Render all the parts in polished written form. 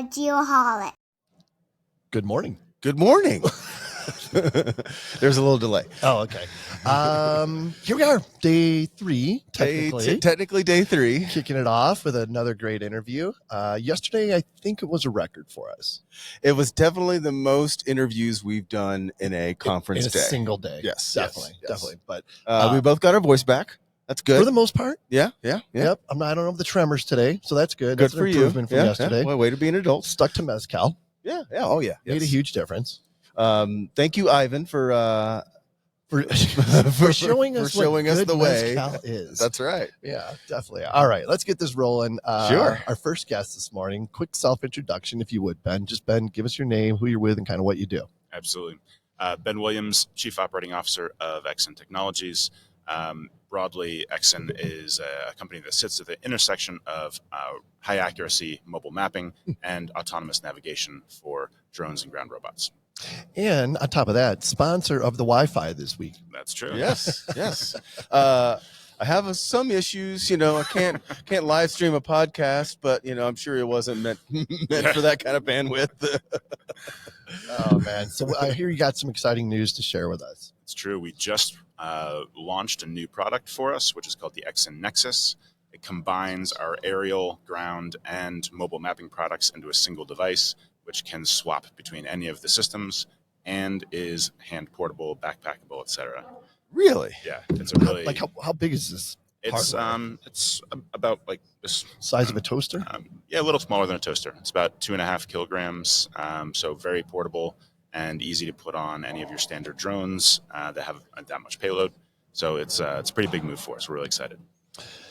geoholic. Good morning. Good morning. There's a little delay. Oh, okay. Here we are, day 3, technically. Technically day 3. Kicking it off with another great interview. Yesterday, I think it was a record for us. It was definitely the most interviews we've done in a conference in a day. single day. Yes, definitely. yes. Definitely. But we both got our voice back. That's good. for the most part. Yeah. Yep. I don't have the tremors today, so that's good. Good That's for an you. improvement from yesterday. Well, way to be an adult. Stuck to mezcal. Yeah. Oh, yeah. Made a huge difference. Thank you, Ivan, for showing us what the way. mezcal is. That's right. Yeah, definitely. All right, let's get this rolling. Sure. Our first guest this morning, quick self-introduction, if you would, Ben. Just, Ben, give us your name, who you're with, and kind of what you do. Absolutely. Ben Williams, Chief Operating Officer of Exyn Technologies. Broadly, Exyn is a company that sits at the intersection of high accuracy mobile mapping and autonomous navigation for drones and ground robots. And on top of that, sponsor of the Wi-Fi this week. That's true. Yes. I have some issues. I can't live stream a podcast, but I'm sure it wasn't meant for that kind of bandwidth. Oh man! So I hear you got some exciting news to share with us. It's true. We just launched a new product for us, which is called the Exyn Nexus. It combines our aerial, ground, and mobile mapping products into a single device, which can swap between any of the systems and is hand portable, backpackable, etc. Really? Yeah, it's a really how big is this? It's about like this Size of a toaster. A little smaller than a toaster. It's about 2.5 kilograms. So very portable and easy to put on any of your standard drones that have that much payload. So it's a pretty big move for us. We're really excited.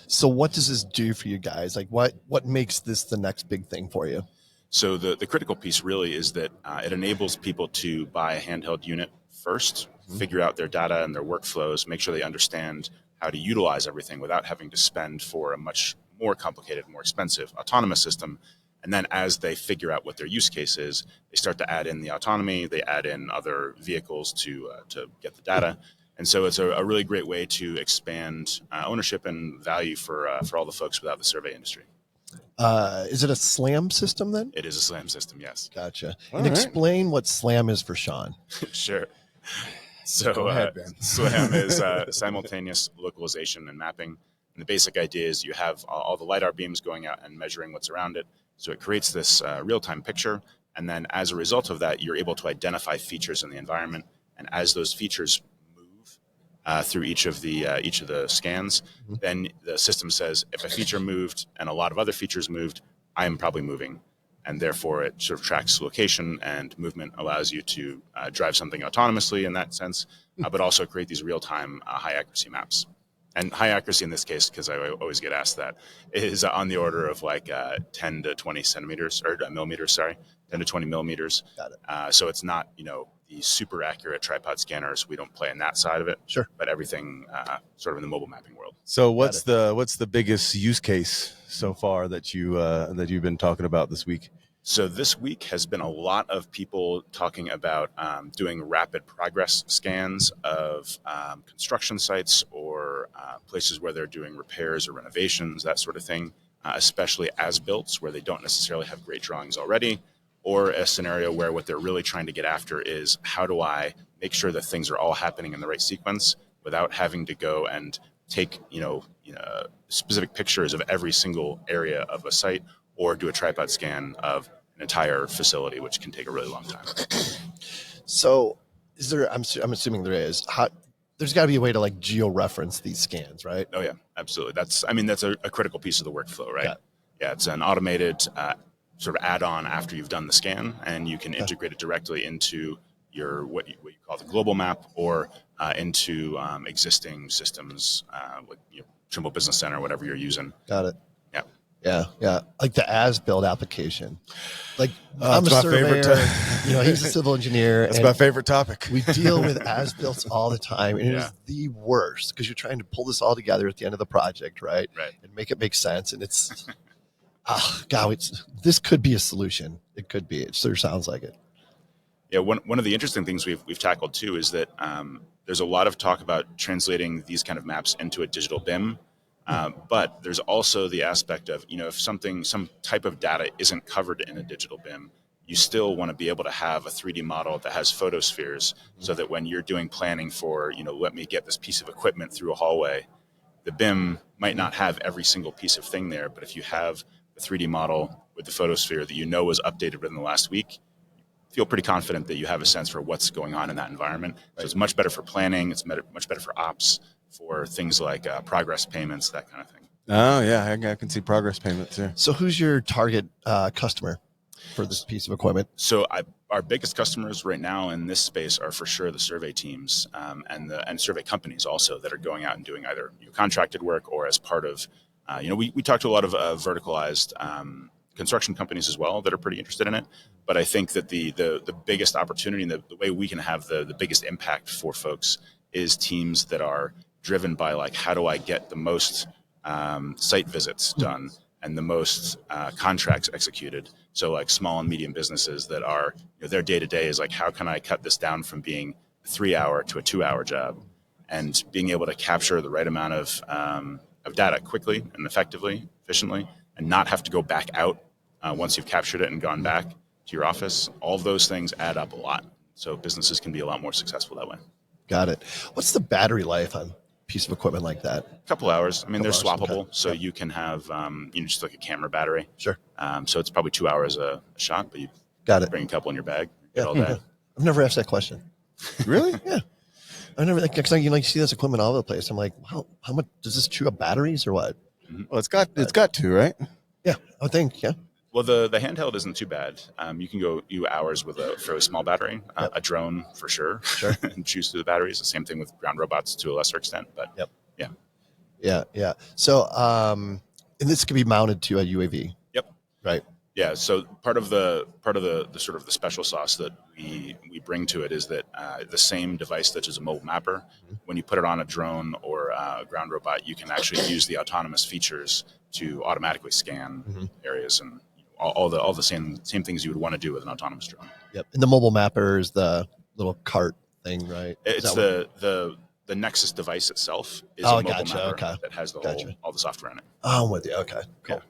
So what does this do for you guys? Like what makes this the next big thing for you? So the critical piece really is that it enables people to buy a handheld unit first, figure out their data and their workflows, make sure they understand how to utilize everything without having to spend for a much more complicated, more expensive autonomous system. And then as they figure out what their use case is, they start to add in the autonomy, they add in other vehicles to get the data. And so it's a really great way to expand ownership and value for all the folks without the survey industry. Is it a SLAM system then? It is a SLAM system, yes. Gotcha. All And right. explain what SLAM is for Sean. Sure. So Go ahead, Ben. SLAM is simultaneous localization and mapping. And the basic idea is you have all the LiDAR beams going out and measuring what's around it. So it creates this real-time picture. And then as a result of that, you're able to identify features in the environment. And as those features move through each of the scans, then the system says, if a feature moved and a lot of other features moved, I am probably moving. And therefore, it sort of tracks location, and movement allows you to drive something autonomously in that sense, but also create these real-time high-accuracy maps. And high accuracy in this case, because I always get asked that, is on the order of like 10 to 20 centimeters, or millimeters, sorry, 10 to 20 millimeters. Got it. So it's not, the super accurate tripod scanners. We don't play in that side of it. Sure. But everything sort of in the mobile mapping world. So what's the biggest use case so far that you've been talking about this week? So this week has been a lot of people talking about doing rapid progress scans of construction sites or places where they're doing repairs or renovations, that sort of thing, especially as-builts where they don't necessarily have great drawings already, or a scenario where what they're really trying to get after is how do I make sure that things are all happening in the right sequence without having to go and take specific pictures of every single area of a site, or do a tripod scan of an entire facility, which can take a really long time. So is there, I'm assuming there is, there's got to be a way to like geo-reference these scans, right? Oh yeah, absolutely. That's a critical piece of the workflow, right? Yeah. It's an automated sort of add-on after you've done the scan, and you can integrate it directly into your what you call the global map, or into existing systems like Trimble Business Center, whatever you're using. Got it. Yeah. Like the as-built application. Like I'm a my surveyor, favorite. he's a civil engineer. That's and my favorite topic. we deal with as-built all the time, and it Yeah. is the worst because you're trying to pull this all together at the end of the project, right? Right. And make it make sense. And it's, this could be a solution. It could be. It sure sounds like it. Yeah, one of the interesting things we've tackled too is that there's a lot of talk about translating these kind of maps into a digital BIM. But there's also the aspect of, if some type of data isn't covered in a digital BIM, you still want to be able to have a 3D model that has photospheres so that when you're doing planning for, let me get this piece of equipment through a hallway, the BIM might not have every single piece of thing there, but if you have a 3D model with the photosphere that was updated within the last week, feel pretty confident that you have a sense for what's going on in that environment. So it's much better for planning. It's much better for ops, for things like progress payments, that kind of thing. Oh, yeah. I can see progress payments there. So who's your target customer for this piece of equipment? So our biggest customers right now in this space are for sure the survey teams and survey companies also that are going out and doing either contracted work or as part of, we talk to a lot of verticalized construction companies as well that are pretty interested in it. But I think that the biggest opportunity and the way we can have the biggest impact for folks is teams that are driven by how do I get the most site visits done and the most contracts executed. So small and medium businesses that are, their day-to-day is how can I cut this down from being a 3-hour to a 2-hour job, and being able to capture the right amount of data quickly and effectively, efficiently, and not have to go back out once you've captured it and gone back to your office. All of those things add up a lot. So businesses can be a lot more successful that way. Got it. What's the battery life on a piece of equipment like that? A couple hours. I mean, they're swappable. Okay. So you can have, just like a camera battery. Sure. So it's probably 2 hours a shot, but you got it. Bring a couple in your bag, get all day. I've never asked that question. Really? Yeah. I never, because you see this equipment all over the place. I'm like, wow, how much does this chew up batteries or what? Well, it's got to, right? Yeah, I would think, yeah. Well, the handheld isn't too bad. You can go hours with a fairly small battery. A drone for sure. Sure. And choose through the batteries. The same thing with ground robots to a lesser extent. But Yeah. So, and this can be mounted to a UAV. Yep. Right. Yeah. So part of the sort of the special sauce that we bring to it is that the same device that is a mobile mapper, when you put it on a drone or a ground robot, you can actually use the autonomous features to automatically scan areas and all the same things you would want to do with an autonomous drone. Yep. And the mobile mapper is the little cart thing, right? It's the Nexus device itself is a mobile mapper that has all the software in it. Oh, I'm with you. Okay. Cool. Yeah.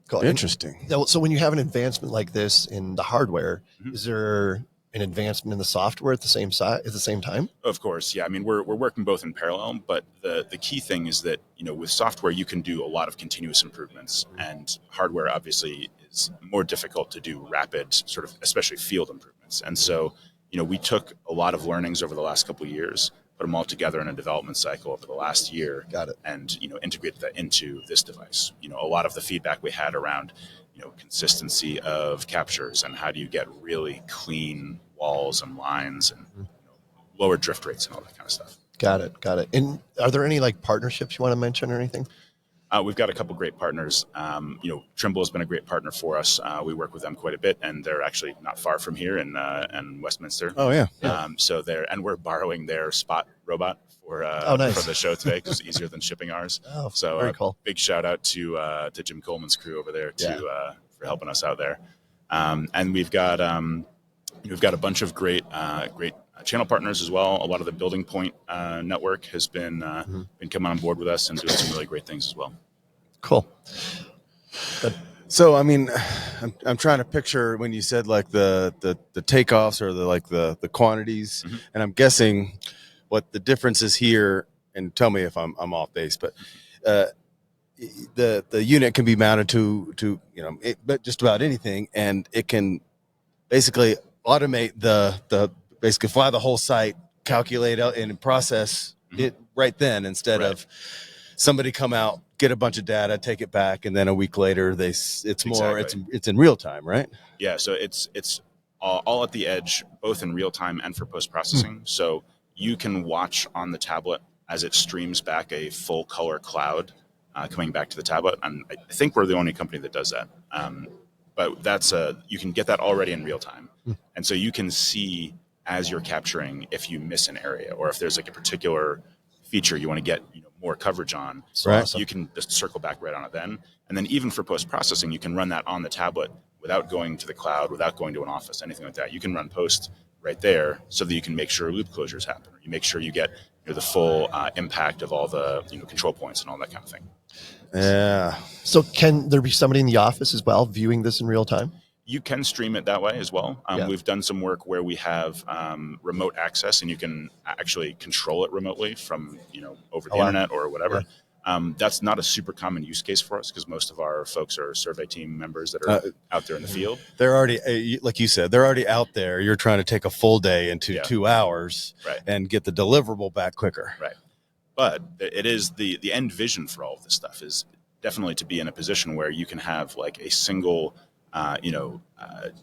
Cool. Interesting. So when you have an advancement like this in the hardware, is there an advancement in the software at the same time? Of course, yeah. I mean, we're working both in parallel, but the key thing is that with software you can do a lot of continuous improvements, and hardware obviously is more difficult to do rapid sort of, especially field improvements. And so we took a lot of learnings over the last couple of years, put them all together in a development cycle over the last year. Got it. And integrated that into this device. A lot of the feedback we had around consistency of captures and how do you get really clean walls and lines and lower drift rates and all that kind of stuff. Got it. And are there any partnerships you want to mention or anything? We've got a couple great partners. Trimble has been a great partner for us. We work with them quite a bit, and they're actually not far from here in Westminster. Oh yeah. So we're borrowing their Spot robot for nice. for the show today because it's easier than shipping ours. Oh, so very cool. Big shout out to Jim Coleman's crew over there for helping us out there. And we've got a bunch of great channel partners as well. A lot of the Building Point network has been coming on board with us and doing some really great things as well. Cool. So I mean, I'm trying to picture when you said the takeoffs or the quantities, and I'm guessing what the difference is here. And tell me if I'm off base, but the unit can be mounted to but just about anything, and it can basically automate basically fly the whole site, calculate out and process it right then instead of somebody come out, get a bunch of data, take it back, and then a week later it's in real time, right? Yeah, so it's all at the edge, both in real time and for post processing. So you can watch on the tablet as it streams back a full color cloud coming back to the tablet, and I think we're the only company that does that. But you can get that already in real time, and so you can see as you're capturing if you miss an area or if there's a particular feature you want to get more coverage on. Right. You can just circle back right on it then, and then even for post processing, you can run that on the tablet without going to the cloud, without going to an office, anything like that. You can run post right there so that you can make sure loop closures happen. You make sure you get the full impact of all the control points and all that kind of thing. Yeah. So can there be somebody in the office as well viewing this in real time? You can stream it that way as well. Yeah. We've done some work where we have remote access, and you can actually control it remotely from over the internet or whatever. That's not a super common use case for us because most of our folks are survey team members that are out there in the field. They're already, like you said, they're already out there. You're trying to take a full day into 2 hours and get the deliverable back quicker. Right. But it is the end vision for all of this stuff is definitely to be in a position where you can have like a single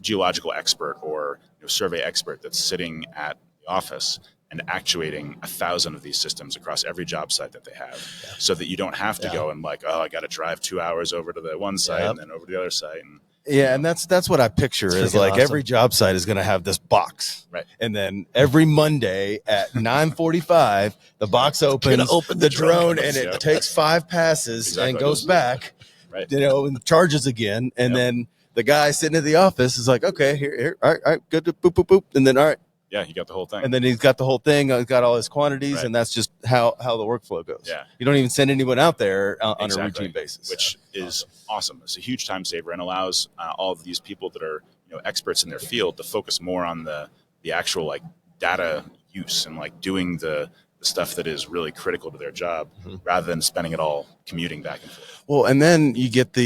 geological expert or survey expert that's sitting at the office and actuating 1,000 of these systems across every job site that they have, so that you don't have to go and like, I got to drive 2 hours over to the one site and then over to the other site. And and that's what I picture is like awesome. Every job site is going to have this box, right? And then every Monday at 9:45, the box opens, open the drone, and it takes 5 passes and goes back, and charges again, and then the guy sitting at the office is like, okay, here, all right, good, boop, boop, boop, and then all right. Yeah, he got the whole thing. And then he's got the whole thing. He's got all his quantities, and that's just how the workflow goes. Yeah. You don't even send anyone out there on a routine basis. Which is awesome. It's a huge time saver and allows all of these people that are experts in their field to focus more on the actual like data use and like doing the stuff that is really critical to their job rather than spending it all commuting back and forth. Well, and then you get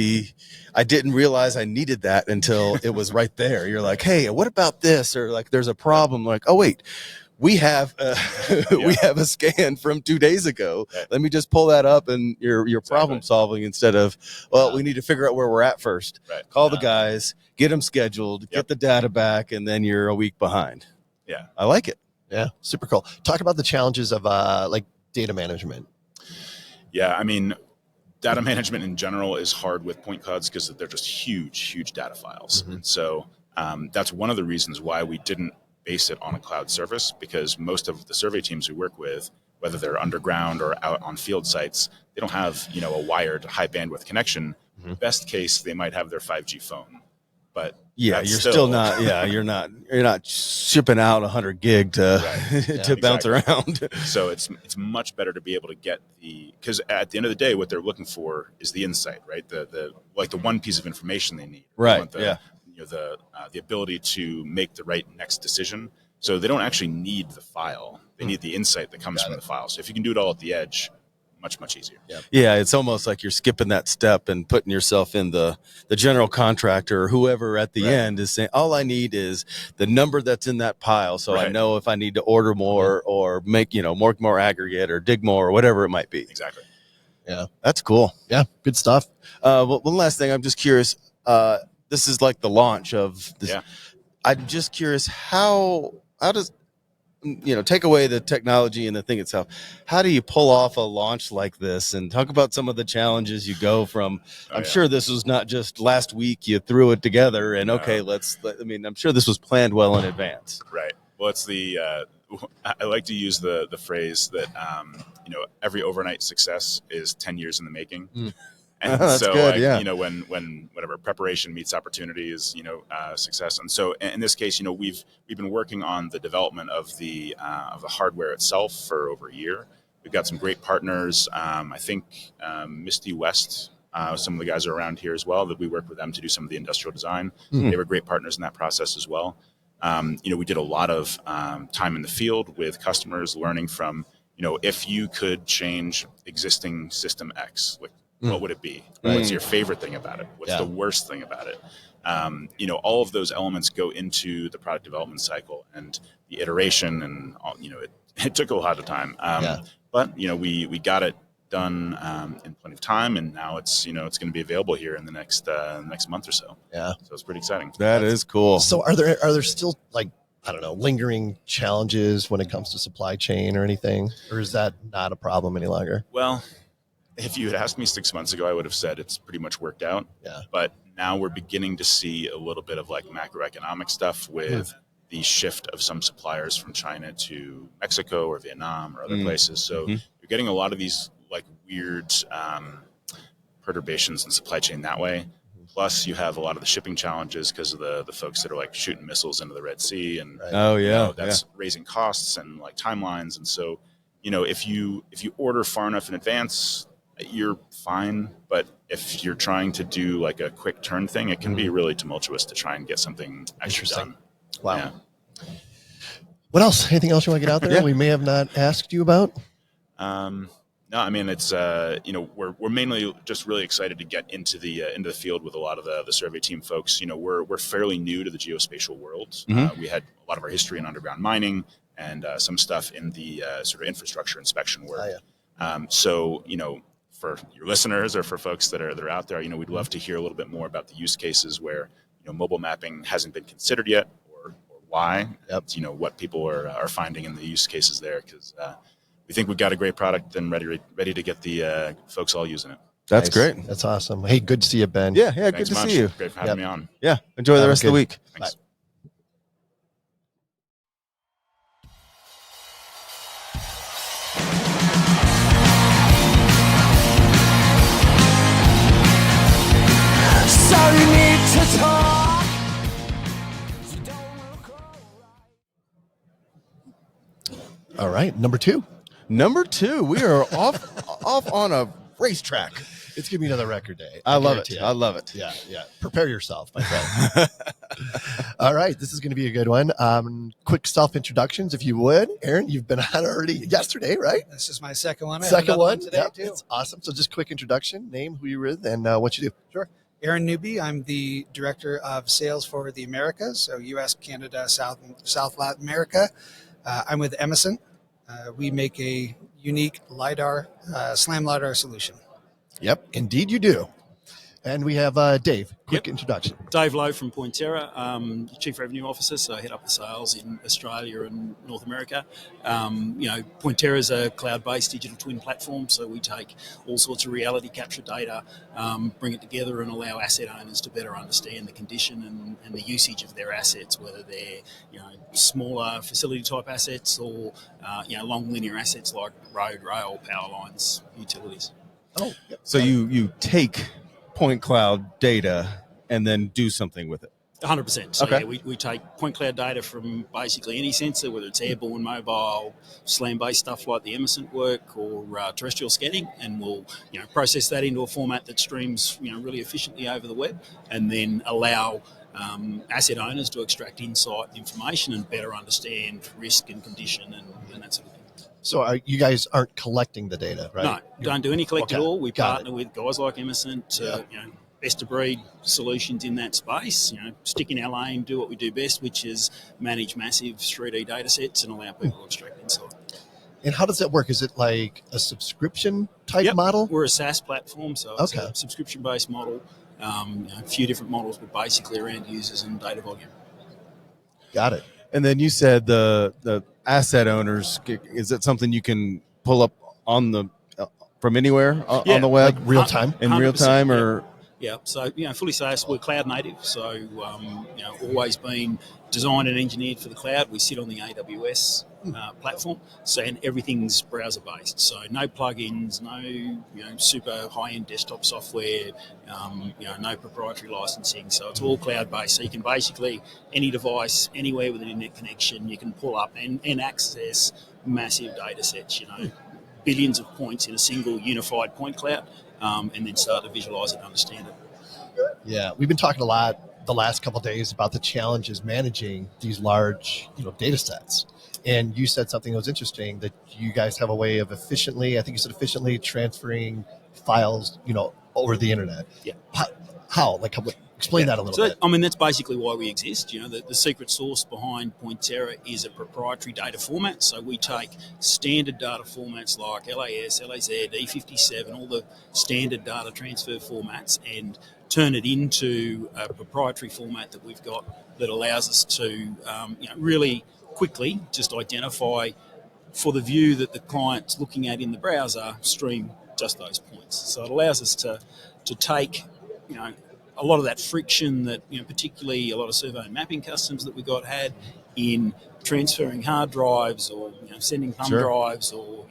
I didn't realize I needed that until it was right there. You're like, hey, what about this? Or like, there's a problem. Like, oh, wait, we have we have a scan from 2 days ago. Right. Let me just pull that up and you're problem solving instead of, we need to figure out where we're at first. Right. Call the guys, get them scheduled, get the data back, and then you're a week behind. Yeah. I like it. Yeah, super cool. Talk about the challenges of like data management. Yeah, I mean, data management in general is hard with point clouds because they're just huge data files. And so that's one of the reasons why we didn't base it on a cloud service, because most of the survey teams we work with, whether they're underground or out on field sites, they don't have a wired high bandwidth connection. Best case, they might have their 5G phone, but you're still not. Yeah, you're not shipping out 100 gig to bounce around. So it's much better to be able to get because at the end of the day, what they're looking for is the insight, right? The one piece of information they need, right? The ability to make the right next decision. So they don't actually need the file; they need the insight that comes from the file. So if you can do it all at the edge, much easier. Yeah, it's almost like you're skipping that step and putting yourself in the general contractor or whoever at the end is saying, all I need is the number that's in that pile, so I know if I need to order more or make more aggregate or dig more or whatever it might be. Exactly. Yeah, that's cool. Yeah, good stuff. Well, one last thing, I'm just curious. This is like the launch of this. Yeah. I'm just curious how does take away the technology and the thing itself. How do you pull off a launch like this? And talk about some of the challenges you go from. I'm sure this was not just last week you threw it together and I'm sure this was planned well in advance. Right. Well, it's I like to use the phrase that every overnight success is 10 years in the making. And that's so, good, when whatever preparation meets opportunity is, success. And so, in this case, we've been working on the development of the hardware itself for over a year. We've got some great partners. I think Misty West, some of the guys are around here as well. That we work with them to do some of the industrial design. They were great partners in that process as well. We did a lot of time in the field with customers, learning from if you could change existing system X, what would it be? What's your favorite thing about it? What's the worst thing about it? All of those elements go into the product development cycle and the iteration, and all, it took a lot of time. But we got it done in plenty of time, and now it's going to be available here in the next month or so. Yeah, so it's pretty exciting. That is cool. So are there still like, I don't know, lingering challenges when it comes to supply chain or anything, or is that not a problem any longer? Well, if you had asked me 6 months ago, I would have said it's pretty much worked out. Yeah. But now we're beginning to see a little bit of like macroeconomic stuff with the shift of some suppliers from China to Mexico or Vietnam or other places. So you're getting a lot of these like weird perturbations in supply chain that way. Plus, you have a lot of the shipping challenges because of the folks that are like shooting missiles into the Red Sea, and that's raising costs and like timelines. And so, if you order far enough in advance, you're fine. But if you're trying to do like a quick turn thing, it can be really tumultuous to try and get something actually done. Wow. Yeah. What else? Anything else you want to get out there we may have not asked you about? No, I mean it's we're mainly just really excited to get into the field with a lot of the survey team folks. We're fairly new to the geospatial world. We had a lot of our history in underground mining and some stuff in the sort of infrastructure inspection work. So for your listeners or for folks that are out there, we'd love to hear a little bit more about the use cases where mobile mapping hasn't been considered yet, or why. What people are finding in the use cases there, because we think we've got a great product and ready to get the folks all using it. That's great. That's awesome. Hey, good to see you, Ben. Yeah, Thanks good to much. see you. Great for having me on. Yeah, enjoy the rest of the week. Thanks. Bye. So you need to talk. All right, number 2. Number 2, we are off on a racetrack. It's gonna be another record day. I love guarantee it. I love it. Yeah. Prepare yourself, my friend. All right, this is going to be a good one. Quick self-introductions, if you would. Aaron, you've been on already yesterday, right? This is my second one. I have Second another one today too. It's awesome. So just quick introduction, name, who you're with, and what you do. Sure. Aaron Newby. I'm the director of sales for the Americas, so U.S., Canada, South Latin America. I'm with Emesent. We make a unique LiDAR, SLAM LiDAR solution. Yep, indeed you do. And we have Dave. Quick introduction. Dave Lowe from Pointerra, Chief Revenue Officer, so I head up the sales in Australia and North America. Pointerra is a cloud-based digital twin platform, so we take all sorts of reality capture data, bring it together and allow asset owners to better understand the condition and the usage of their assets, whether they're smaller facility-type assets or long linear assets like road, rail, power lines, utilities. Oh, yep. So you take point cloud data and then do something with it. 100%. So Okay. yeah, we take point cloud data from basically any sensor, whether it's airborne, mobile, SLAM-based stuff like the Emesent work or terrestrial scanning, and we'll process that into a format that streams really efficiently over the web, and then allow asset owners to extract insight, information, and better understand risk and condition and that sort of thing. So you guys aren't collecting the data, right? No, don't do any collect at all. We Got partner with guys like Emesent to best of breed solutions in that space. Stick in our lane, do what we do best, which is manage massive 3D data sets and allow people to extract insight. And how does that work? Is it like a subscription type model? We're a SaaS platform, so it's a subscription-based model. A few different models, but basically around users and data volume. Got it. And then you said the asset owners, is it something you can pull up on the from anywhere on the web, like real time? In real time, or so fully SaaS. We're cloud native, so always been designed and engineered for the cloud. We sit on the AWS platform, and everything's browser based. So no plugins, no super high end desktop software, no proprietary licensing. So it's all cloud based. So you can basically any device anywhere with an internet connection, you can pull up and access massive data sets. Billions of points in a single unified point cloud, and then start to visualize it and understand it. Yeah, we've been talking a lot the last couple of days about the challenges managing these large, data sets. And you said something that was interesting, that you guys have a way of efficiently transferring files, over the internet. Yeah. How? Explain that a little bit. That's basically why we exist. The secret sauce behind Pointerra is a proprietary data format. So we take standard data formats like LAS, LAZ, E57, all the standard data transfer formats, and turn it into a proprietary format that we've got that allows us to really quickly just identify for the view that the client's looking at in the browser, stream just those points. So it allows us to take, a lot of that friction that, particularly a lot of survey and mapping customs that we had in transferring hard drives or, sending thumb drives or,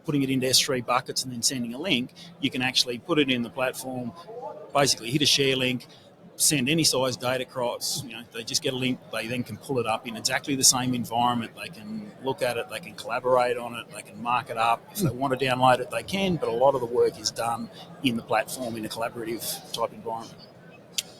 putting it into S3 buckets and then sending a link. You can actually put it in the platform, basically hit a share link, send any size data across. They just get a link. They then can pull it up in exactly the same environment. They can look at it. They can collaborate on it. They can mark it up. If they want to download it, they can. But a lot of the work is done in the platform in a collaborative type environment.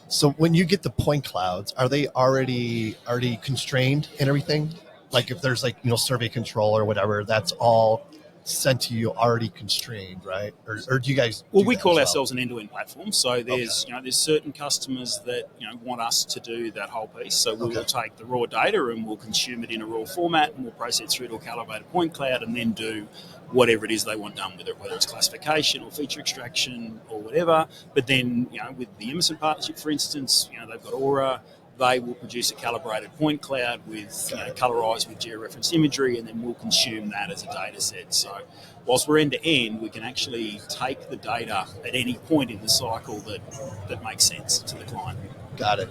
So when you get the point clouds, are they already constrained and everything? Like if there's survey control or whatever, that's all sent to you already constrained, right? Or do you guys? Well, we call ourselves an end-to-end platform. So there's there's certain customers that want us to do that whole piece. So we will take the raw data and we'll consume it in a raw format, and we'll process it through to a calibrated point cloud, and then do whatever it is they want done with it, whether it's classification or feature extraction or whatever. But then with the Emesent partnership, for instance, they've got Aura. They will produce a calibrated point cloud with colorized with georeferenced imagery, and then we'll consume that as a data set. So whilst we're end to end, we can actually take the data at any point in the cycle that makes sense to the client. Got it.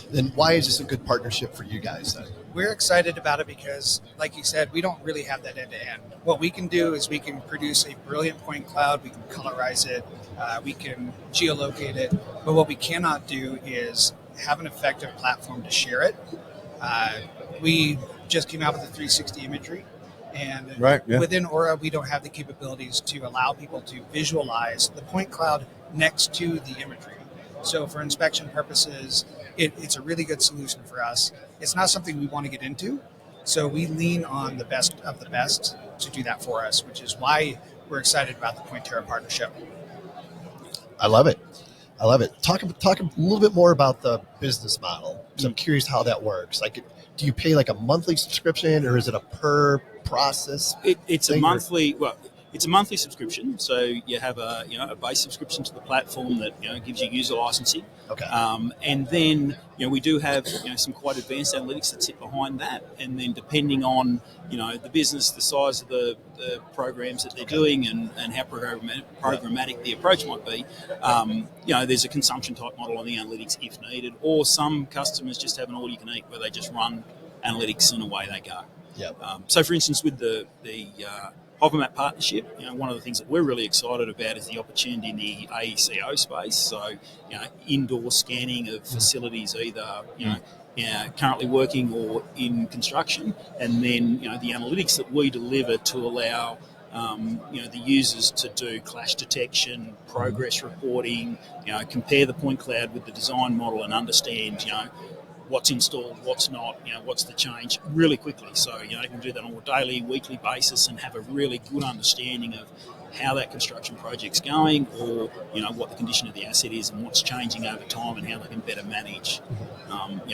Then why is this a good partnership for you guys then? We're excited about it because, like you said, we don't really have that end-to-end. What we can do is we can produce a brilliant point cloud, we can colorize it, we can geolocate it, but what we cannot do is have an effective platform to share it. We just came out with the 360 imagery, and within Aura, we don't have the capabilities to allow people to visualize the point cloud next to the imagery. So for inspection purposes, it's a really good solution for us. It's not something we want to get into, so we lean on the best of the best to do that for us, which is why we're excited about the Pointerra partnership. I love it. Talk a little bit more about the business model, because I'm curious how that works. Like, do you pay like a monthly subscription, or is it a per process? It's a monthly. Well, it's a monthly subscription. So you have a base subscription to the platform that gives you user licensing. Okay. And then we do have some quite advanced analytics that sit behind that. And then depending on the business, the size of the programs that they're doing, and how programmatic the approach might be, there's a consumption type model on the analytics if needed, or some customers just have an all you can eat where they just run analytics and away they go. Yeah. So for instance, with the Hovermap partnership, one of the things that we're really excited about is the opportunity in the AECO space. So, indoor scanning of facilities, either currently working or in construction, and then the analytics that we deliver to allow the users to do clash detection, progress reporting, compare the point cloud with the design model, and understand what's installed, what's not, what's the change really quickly. So, you can do that on a daily, weekly basis and have a really good understanding of how that construction project's going, or, what the condition of the asset is and what's changing over time, and how they can better manage,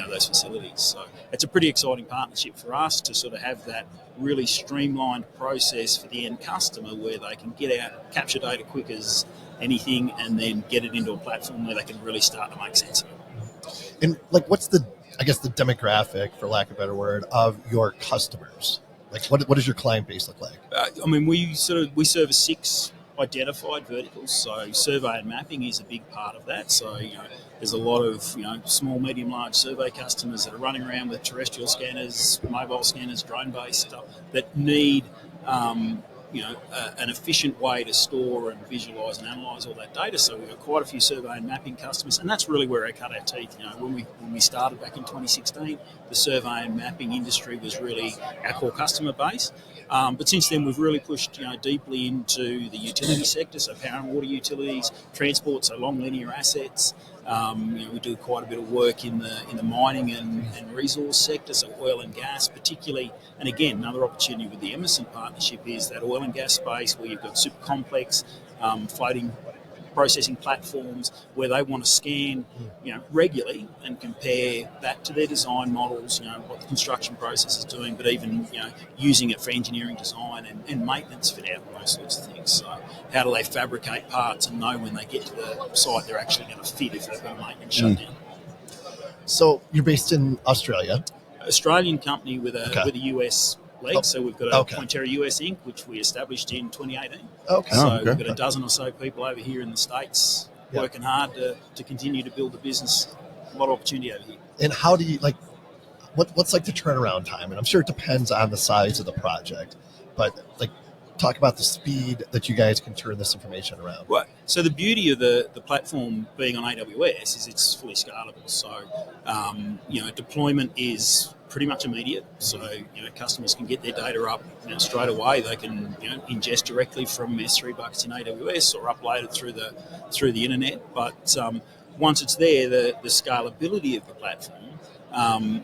those facilities. So it's a pretty exciting partnership for us to sort of have that really streamlined process for the end customer, where they can get out, capture data quick as anything, and then get it into a platform where they can really start to make sense of it. And what's the demographic, for lack of a better word, of your customers? Like, what does your client base look like? We service 6 identified verticals. So survey and mapping is a big part of that. So there's a lot of small, medium, large survey customers that are running around with terrestrial scanners, mobile scanners, drone-based stuff that need an efficient way to store and visualise and analyse all that data. So we've got quite a few survey and mapping customers, and that's really where I cut our teeth. When we started back in 2016, the survey and mapping industry was really our core customer base. But since then, we've really pushed deeply into the utility sector, so power and water utilities, transport, so long linear assets. We do quite a bit of work in the mining and resource sector, so oil and gas particularly. And again, another opportunity with the Emesent partnership is that oil and gas space where you've got super complex floating processing platforms where they want to scan regularly and compare that to their design models, what the construction process is doing, but even using it for engineering design and maintenance fit out and those sorts of things. So how do they fabricate parts and know when they get to the site they're actually going to fit if they've got a maintenance shutdown? So you're based in Australia? Australian company with a US leg. So we've got a Pointerra US Inc., which we established in 2018. Okay. So we've got a dozen or so people over here in the States working hard to continue to build the business. A lot of opportunity over here. And how do you, what's the turnaround time? And I'm sure it depends on the size of the project, but talk about the speed that you guys can turn this information around. Right. So the beauty of the platform being on AWS is it's fully scalable. So, deployment is pretty much immediate. So, customers can get their data up straight away. They can ingest directly from S3 buckets in AWS or upload it through the internet. But once it's there, the scalability of the platform,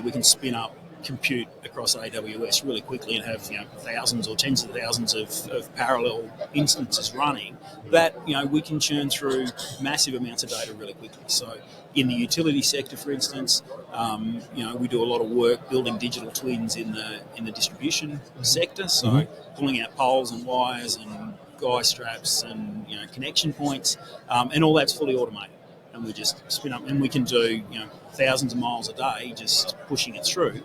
we can spin up compute across AWS really quickly and have thousands or tens of thousands of parallel instances running that we can churn through massive amounts of data really quickly. So in the utility sector, for instance, we do a lot of work building digital twins in the distribution sector. So pulling out poles and wires and guy straps and connection points, and all that's fully automated. And we just spin up, and we can do thousands of miles a day just pushing it through.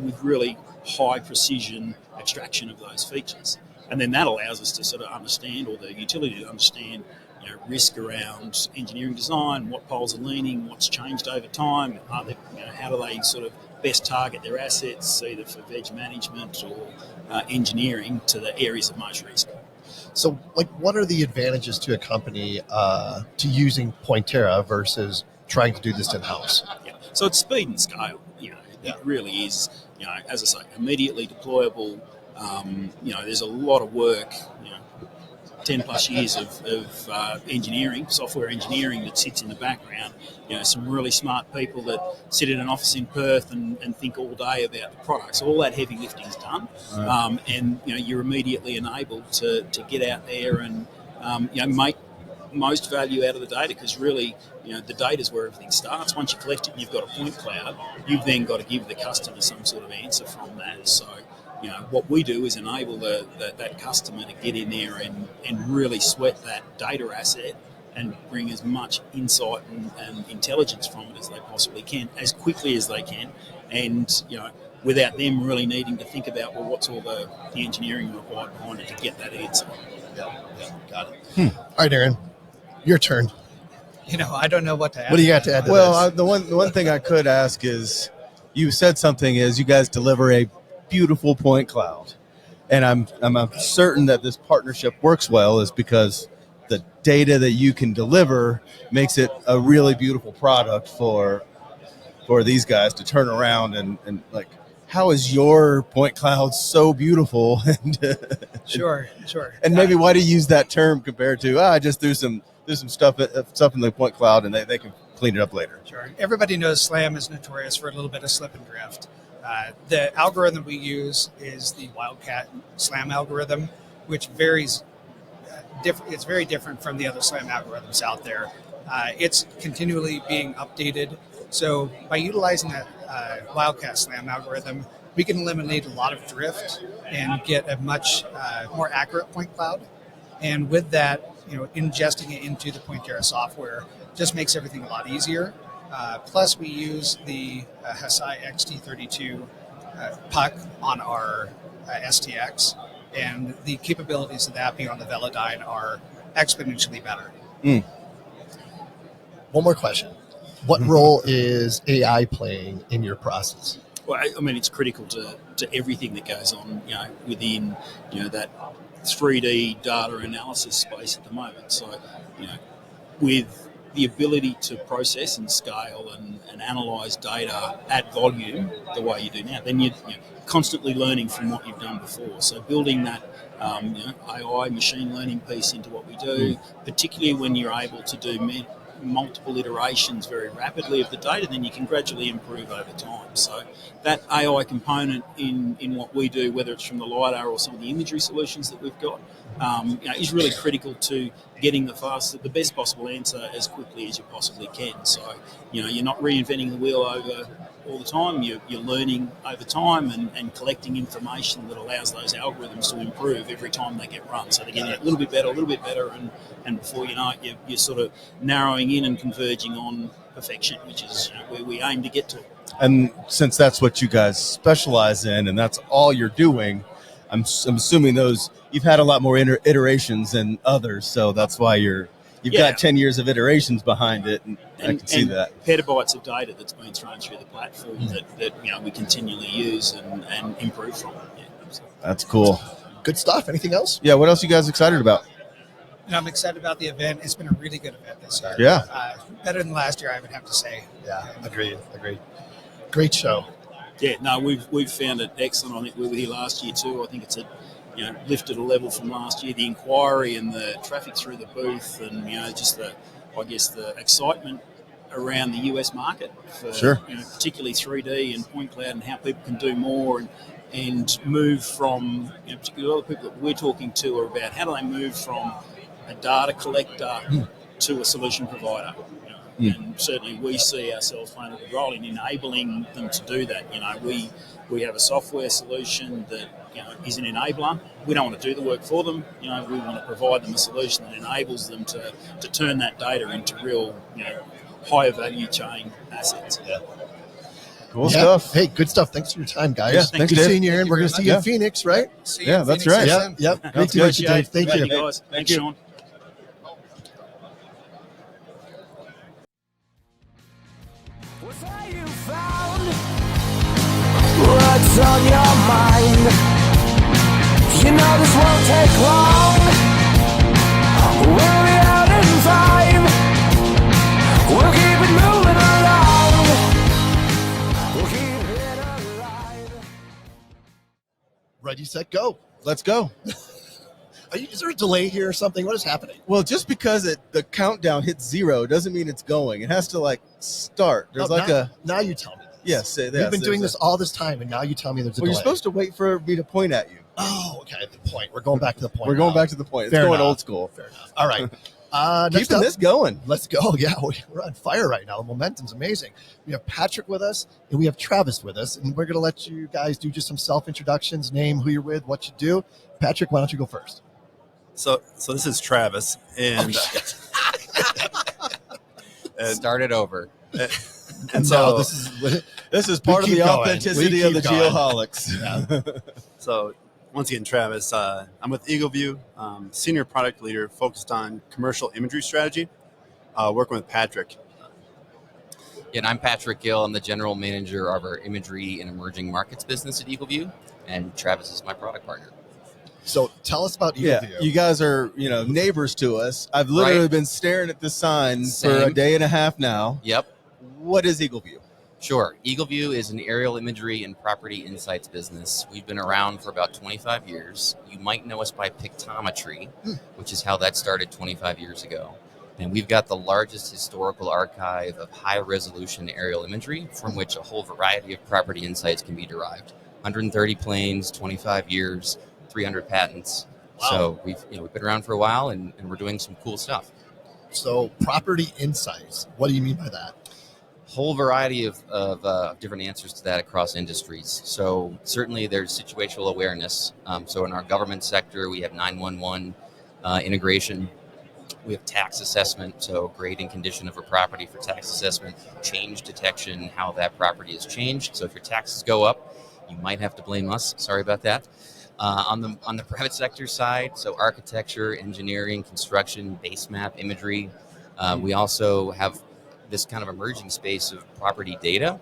With really high precision extraction of those features. And then that allows us to sort of understand, or the utility to understand, risk around engineering design, what poles are leaning, what's changed over time, how do they sort of best target their assets, either for veg management or engineering to the areas of most risk. So, what are the advantages to a company to using Pointerra versus trying to do this in-house? Yeah. So it's speed and scale. It really is, as I say, immediately deployable. There's a lot of work, 10 plus years of engineering, software engineering that sits in the background. Some really smart people that sit in an office in Perth and think all day about the product. So all that heavy lifting is done. Right. And you're immediately enabled to get out there and make most value out of the data, because really, the data is where everything starts. Once you collect it and you've got a point cloud, you've then got to give the customer some sort of answer from that. So, what we do is enable that customer to get in there and really sweat that data asset and bring as much insight and intelligence from it as they possibly can, as quickly as they can, and without them really needing to think about, well, what's all the engineering required behind it to get that answer. Yeah, got it. All right, Aaron, your turn. I don't know what to add. What do you got to add to Well, this? the one thing I could ask is, you said something is you guys deliver a beautiful point cloud, and I'm certain that this partnership works well is because the data that you can deliver makes it a really beautiful product for these guys to turn around and how is your point cloud so beautiful? Sure. And maybe why do you use that term compared to I just threw some stuff in the point cloud and they can clean it up later? Sure. Everybody knows SLAM is notorious for a little bit of slip and drift. The algorithm we use is the Wildcat SLAM algorithm, which varies. It's very different from the other SLAM algorithms out there. It's continually being updated. So by utilizing that Wildcat SLAM algorithm, we can eliminate a lot of drift and get a much more accurate point cloud. And with that, ingesting it into the Pointerra software just makes everything a lot easier. Plus, we use the Hesai XT32 puck on our STX, and the capabilities of that being on the Velodyne are exponentially better. One more question. What role is AI playing in your process? Well, it's critical to everything that goes on, within, that 3D data analysis space at the moment. So, with the ability to process and scale and analyze data at volume the way you do now, then you're constantly learning from what you've done before. So building that AI machine learning piece into what we do, particularly when you're able to do multiple iterations very rapidly of the data, then you can gradually improve over time. So that AI component in what we do, whether it's from the LiDAR or some of the imagery solutions that we've got, is really critical to getting the best possible answer as quickly as you possibly can. So, you're not reinventing the wheel over all the time. You're learning over time and collecting information that allows those algorithms to improve every time they get run. So they're getting a little bit better, and before you know it, you're sort of narrowing in and converging on perfection, which is where we aim to get to. And since that's what you guys specialize in and that's all you're doing, I'm assuming you've had a lot more iterations than others, so that's why you've got 10 years of iterations behind it, and I can see that. Petabytes of data that's been thrown through the platform that we continually use and improve from. Yeah, so. That's cool. Good stuff. Anything else? Yeah. What else you guys excited about? I'm excited about the event. It's been a really good event this year. Yeah. Better than last year, I would have to say. Yeah, agreed. Great show. Yeah, no, we've found it excellent. I think we were here last year too. I think it's lifted a level from last year. The inquiry and the traffic through the booth, and just the excitement around the US market for particularly 3D and point cloud and how people can do more and move from particularly a lot of people that we're talking to are about how do they move from a data collector to a solution provider. And certainly we see ourselves playing a good role in enabling them to do that. We have a software solution that is an enabler. We don't want to do the work for them. We want to provide them a solution that enables them to turn that data into real, higher value chain assets. Yeah. Cool stuff. Hey, good stuff. Thanks for your time, guys. Yeah, thank good you, seeing you, Aaron. you We're going very to see you in Phoenix, right? See you in that's Phoenix right. soon. Yep. Great to meet you, Dave. Thank you. Guys. Thanks, Sean. What's all you found? What's on your mind? You know this won't take long. We'll be out in 5. We'll keep it moving along. We'll keep it alive. Ready, set, go. Let's go. Is there a delay here or something? What is happening? Well, just because the countdown hits 0 doesn't mean it's going. It has to start. There's now you tell me. Yes. We've been doing this all this time, and now you tell me there's a delay. You're supposed to wait for me to point at you. Oh, okay. The point. We're going back to the point. We're going back to the point. It's Fair going enough. old school. Fair enough. All right. Next Keeping up, this going. let's go. Yeah, we're on fire right now. The momentum's amazing. We have Patrick with us, and we have Travis with us, and we're going to let you guys do just some self-introductions, name who you're with, what you do. Patrick, why don't you go first? So this is Travis, and Start it over. and No, so This is part of keep the going. authenticity We of the keep going. geoholics. so once again, Travis, I'm with EagleView, senior product leader focused on commercial imagery strategy, working with Patrick. Yeah, and I'm Patrick Gill. I'm the general manager of our imagery and emerging markets business at EagleView, and Travis is my product partner. So tell us about Yeah, EagleView. you guys are neighbors to us. I've literally Right. been staring at this sign for Same. a day and a half now. Yep, What is EagleView? sure. EagleView is an aerial imagery and property insights business. We've been around for about 25 years. You might know us by pictometry, which is how that started 25 years ago. And we've got the largest historical archive of high-resolution aerial imagery from which a whole variety of property insights can be derived. 130 planes, 25 years, 300 patents. Wow. So we've been around for a while, and we're doing some cool stuff. So property insights, what do you mean by that? Whole variety of different answers to that across industries. So certainly there's situational awareness. So in our government sector, we have 911 integration. We have tax assessment, so grade and condition of a property for tax assessment, change detection, how that property has changed. So if your taxes go up, you might have to blame us. Sorry about that. On the private sector side, so architecture, engineering, construction, base map, imagery. We also have this kind of emerging space of property data.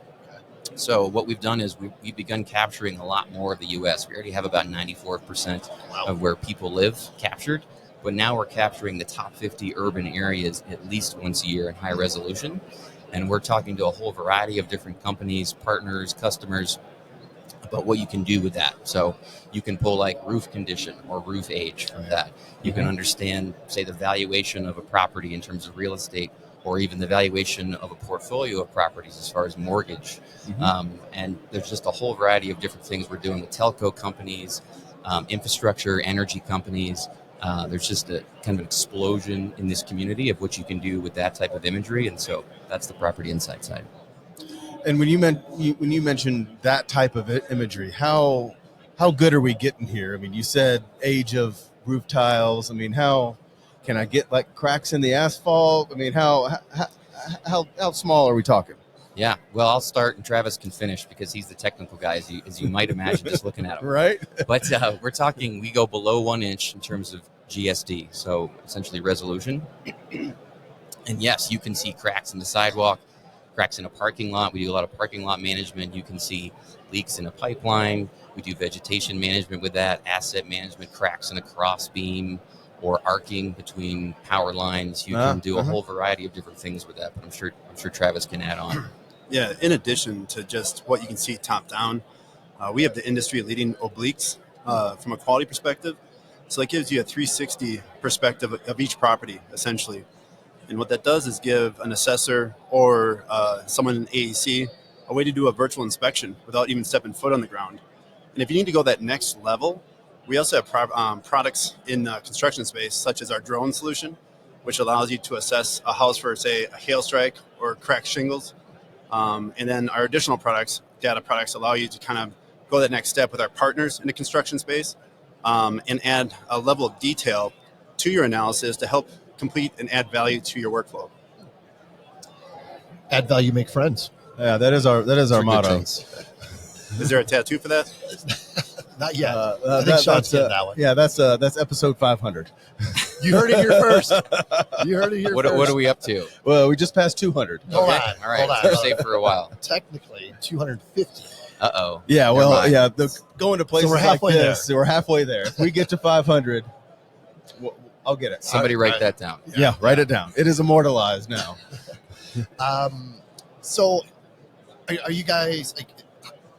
So what we've done is we've begun capturing a lot more of the U.S. We already have about 94% of where people live captured, but now we're capturing the top 50 urban areas at least once a year in high resolution. And we're talking to a whole variety of different companies, partners, customers, about what you can do with that. So you can pull like roof condition or roof age from that. You can understand, say, the valuation of a property in terms of real estate, or even the valuation of a portfolio of properties as far as mortgage. And there's just a whole variety of different things we're doing with telco companies, infrastructure, energy companies. There's just a kind of explosion in this community of what you can do with that type of imagery. And so that's the property insight side. And when you mentioned that type of imagery, how good are we getting here? I mean, you said age of roof tiles. I mean, how can I get like cracks in the asphalt? I mean, how small are we talking? Yeah, well, I'll start and Travis can finish because he's the technical guy, as you might imagine, just looking at him. Right. But we're talking, we go below 1 inch in terms of GSD, so essentially resolution. And yes, you can see cracks in the sidewalk, cracks in a parking lot. We do a lot of parking lot management. You can see leaks in a pipeline. We do vegetation management with that, asset management, cracks in a cross beam, or arcing between power lines. You can do a whole variety of different things with that, but I'm sure Travis can add on. Yeah, in addition to just what you can see top down, we have the industry leading obliques from a quality perspective. So that gives you a 360 perspective of each property, essentially. And what that does is give an assessor or someone in AEC a way to do a virtual inspection without even stepping foot on the ground. And if you need to go that next level, we also have products in the construction space, such as our drone solution, which allows you to assess a house for, say, a hail strike or cracked shingles. And then our additional products, data products, allow you to kind of go that next step with our partners in the construction space and add a level of detail to your analysis to help complete and add value to your workflow. Add value, make friends. Yeah, that is our motto. Is there a tattoo for that? Not yet. I think Sean's getting that one. Yeah, that's episode 500. You heard it here first. You heard it here What first. are we up to? Well, we just passed 200. Hold on. All right, Hold on. we're safe for a while. Technically, 250. Uh-oh. Yeah, Never well, mind. yeah, going to places we're halfway like this, we're halfway there. If we get to 500, I'll get it. Somebody write that down. Yeah, write it down. It is immortalized now. So, are you guys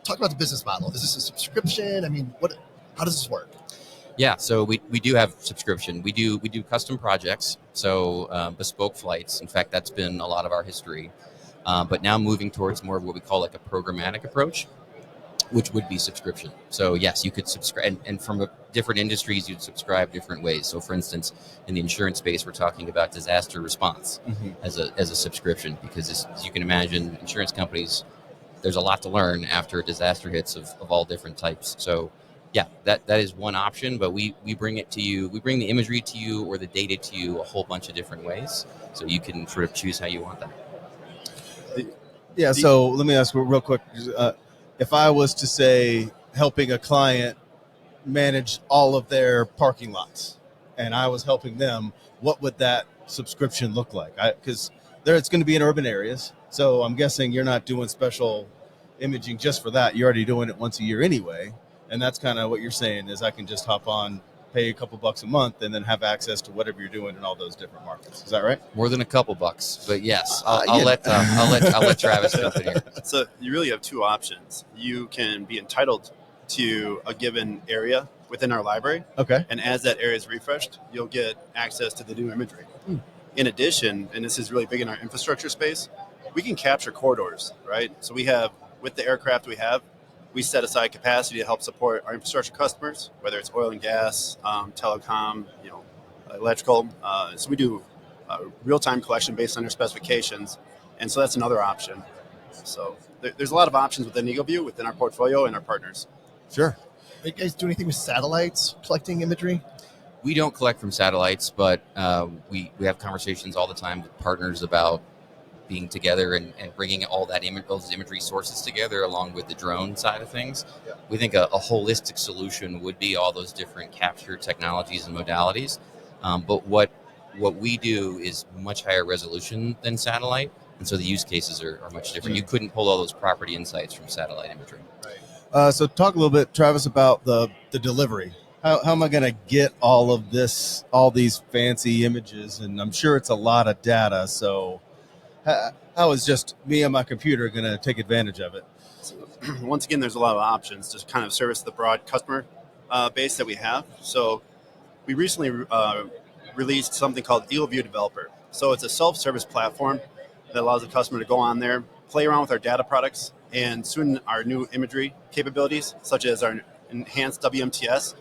talk about the business model? Is this a subscription? I mean, how does this work? Yeah, so we do have subscription. We do custom projects, so bespoke flights. In fact, that's been a lot of our history. But now moving towards more of what we call like a programmatic approach, which would be subscription. So yes, you could subscribe, and from different industries, you'd subscribe different ways. So for instance, in the insurance space, we're talking about disaster response as a subscription, because as you can imagine, insurance companies, there's a lot to learn after a disaster hits of all different types. So yeah, that is one option, but we bring it to you, we bring the imagery to you or the data to you a whole bunch of different ways. So you can sort of choose how you want that. Yeah, so let me ask real quick. If I was to say helping a client manage all of their parking lots and I was helping them, what would that subscription look like? Because it's going to be in urban areas. So I'm guessing you're not doing special imaging just for that. You're already doing it once a year anyway. And that's kind of what you're saying is I can just hop on, pay a couple bucks a month, and then have access to whatever you're doing in all those different markets. Is that right? More than a couple bucks, but yes, I'll let Travis jump in here. So you really have two options. You can be entitled to a given area within our library. Okay. And as that area is refreshed, you'll get access to the new imagery. In addition, and this is really big in our infrastructure space, we can capture corridors, right? So we have, with the aircraft we set aside capacity to help support our infrastructure customers, whether it's oil and gas, telecom, electrical. So we do real-time collection based on their specifications, and so that's another option. So there's a lot of options within EagleView, within our portfolio, and our partners. Sure. Are you guys do anything with satellites collecting imagery? We don't collect from satellites, but we have conversations all the time with partners about being together and bringing all that those imagery sources together along with the drone side of things. Yeah. We think a holistic solution would be all those different capture technologies and modalities. But what we do is much higher resolution than satellite, and so the use cases are much different. You couldn't pull all those property insights from satellite imagery. Right. So talk a little bit, Travis, about the delivery. How am I going to get all these fancy images? And I'm sure it's a lot of data. So how is just me and my computer going to take advantage of it? So, once again, there's a lot of options to kind of service the broad customer base that we have. So we recently released something called EagleView Developer. So it's a self-service platform that allows the customer to go on there, play around with our data products, and soon our new imagery capabilities, such as our enhanced WMTS,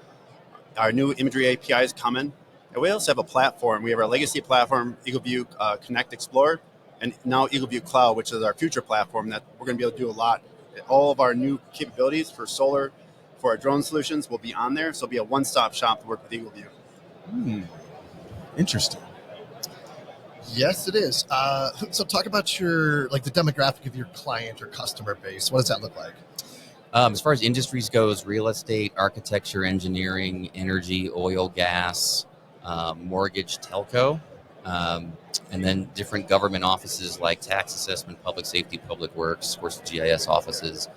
our new imagery APIs coming. And we also have a platform. We have our legacy platform, EagleView Connect Explorer, and now EagleView Cloud, which is our future platform that we're going to be able to do a lot. All of our new capabilities for solar, for our drone solutions will be on there. So it'll be a one-stop shop to work with EagleView. Interesting. Yes, it is. So talk about the demographic of your client or customer base. What does that look like? As far as industries goes, real estate, architecture, engineering, energy, oil, gas, mortgage, telco. And then different government offices like tax assessment, public safety, public works, of course, GIS offices.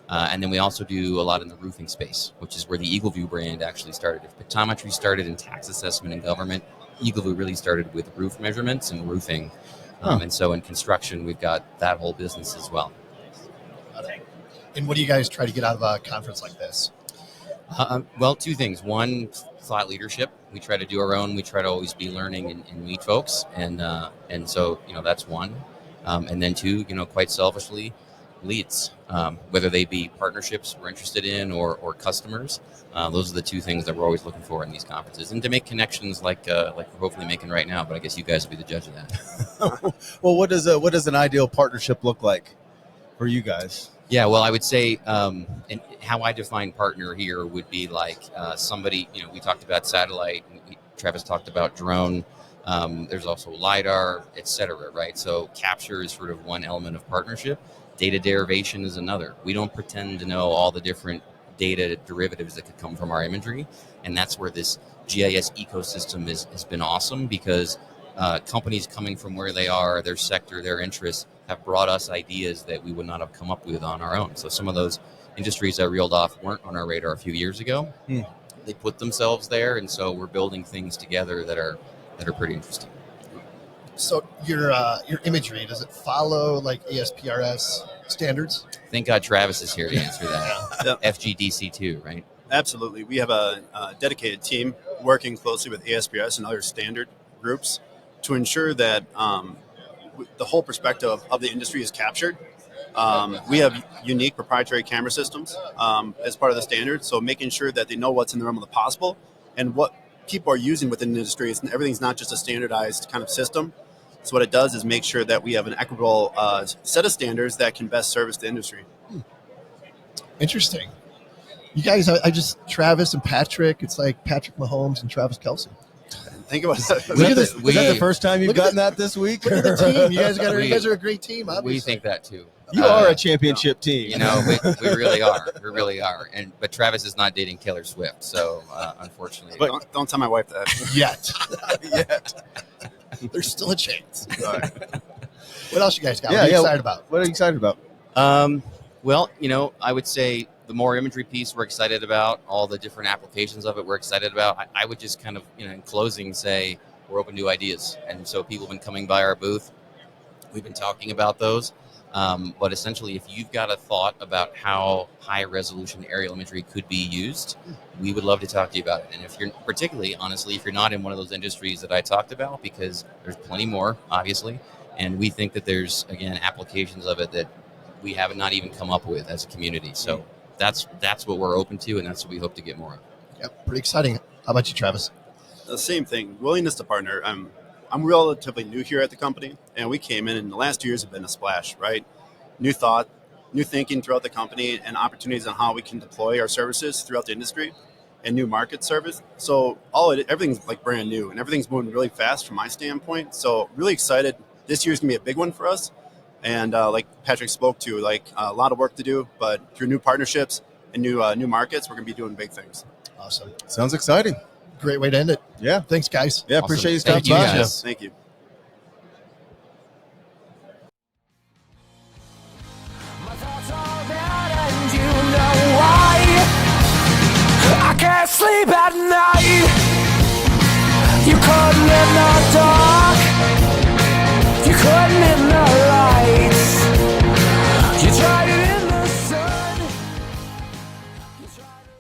And then we also do a lot in the roofing space, which is where the EagleView brand actually started. If pictometry started in tax assessment and government, EagleView really started with roof measurements and roofing. And so in construction, we've got that whole business as well. And what do you guys try to get out of a conference like this? Well, two things. One, thought leadership. We try to do our own. We try to always be learning and meet folks. And so, that's one. And then two, quite selfishly, leads, whether they be partnerships we're interested in or customers. Those are the two things that we're always looking for in these conferences, and to make connections like we're hopefully making right now. But I guess you guys will be the judge of that. Well, what does an ideal partnership look like for you guys? Yeah, well, I would say, and how I define partner here would be like somebody. We talked about satellite. Travis talked about drone. There's also LiDAR, et cetera, right? So capture is sort of one element of partnership. Data derivation is another. We don't pretend to know all the different data derivatives that could come from our imagery. And that's where this GIS ecosystem has been awesome, because companies coming from where they are, their sector, their interests, have brought us ideas that we would not have come up with on our own. So some of those industries I reeled off weren't on our radar a few years ago. They put themselves there, and so we're building things together that are pretty interesting. So your imagery, does it follow like ASPRS standards? Thank God Travis is here to answer that. FGDC2, right? Absolutely. We have a dedicated team working closely with ASPS and other standard groups to ensure that the whole perspective of the industry is captured. We have unique proprietary camera systems as part of the standard, so making sure that they know what's in the realm of the possible and what people are using within the industry. Everything's not just a standardized kind of system. So what it does is make sure that we have an equitable set of standards that can best service the industry. Interesting. You guys, Travis and Patrick, it's like Patrick Mahomes and Travis Kelce. Think about that. Is that the first time you've gotten that this week? Look at the team. You guys are a great team, obviously. We think that too. You are a championship team. We really are. We really are. But Travis is not dating Taylor Swift, so unfortunately. But don't tell my wife that. Yet. There's still a chance. All right. What else you guys got? What are you excited about? What are you excited about? Well, I would say the more imagery piece we're excited about, all the different applications of it we're excited about. I would just kind of, in closing, say we're open to ideas. And so people have been coming by our booth. We've been talking about those. But essentially, if you've got a thought about how high resolution aerial imagery could be used, we would love to talk to you about it. And if you're particularly, honestly, if you're not in one of those industries that I talked about, because there's plenty more, obviously, and we think that there's, again, applications of it that we have not even come up with as a community. So that's what we're open to, and that's what we hope to get more of. Yep, pretty exciting. How about you, Travis? The same thing. Willingness to partner. I'm relatively new here at the company, and we came in, and the last 2 years have been a splash, right? New thought, new thinking throughout the company, and opportunities on how we can deploy our services throughout the industry and new market service. So everything's like brand new, and everything's moving really fast from my standpoint. So really excited. This year's gonna be a big one for us. And like Patrick spoke to, like a lot of work to do, but through new partnerships and new markets, we're gonna be doing big things. Awesome. Sounds exciting. Great way to end it. Yeah. Thanks, guys. Yeah, Awesome. appreciate you Thank stopping you, by. guys. Thank you. My thoughts are bad and you know why. I can't sleep at night. You couldn't in the dark. You couldn't in the lights. You tried it in the sun. You tried it.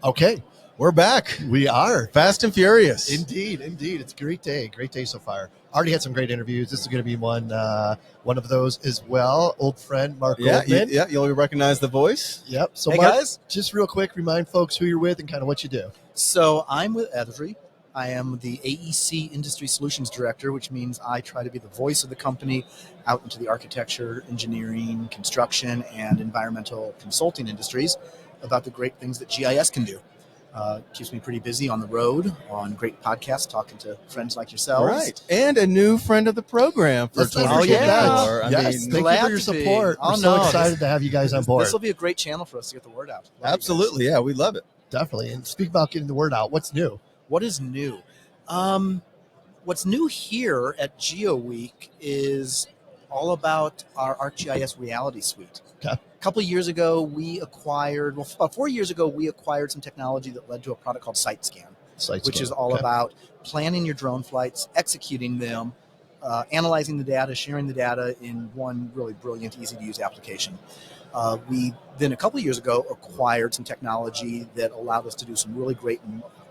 Okay, We're back. we are. Fast and furious. Indeed. It's a great day. Great day so far. Already had some great interviews. This is going to be one of those as well. Old friend, Marc Goldman. Yeah, you'll recognize the voice. Yep. So, Hey, Marc, guys. just real quick, remind folks who you're with and kind of what you do. So I'm with Esri. I am the AEC Industry Solutions Director, which means I try to be the voice of the company out into the architecture, engineering, construction, and environmental consulting industries about the great things that GIS can do. Keeps me pretty busy on the road, on great podcasts, talking to friends like yourselves. Right. And a new friend of the program for Let's not 2024. forget that. I Yes, mean, thank you glad for your to be. support. Oh, We're so no, excited to have you guys on board. This will be a great channel for us to get the word out. Love you guys. absolutely. Yeah, we love it. Definitely. And speak about getting the word out. What's new? What is new? What's new here at GeoWeek is all about our ArcGIS Reality Suite. Okay. A couple of years ago, about 4 years ago, we acquired some technology that led to a product called SiteScan, which is all about planning your drone flights, executing them, analyzing the data, sharing the data in one really brilliant, easy-to-use application. We then, a couple of years ago, acquired some technology that allowed us to do some really great,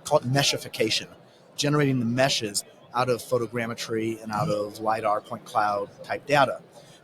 call it meshification, generating the meshes out of photogrammetry and out of LiDAR point cloud type data.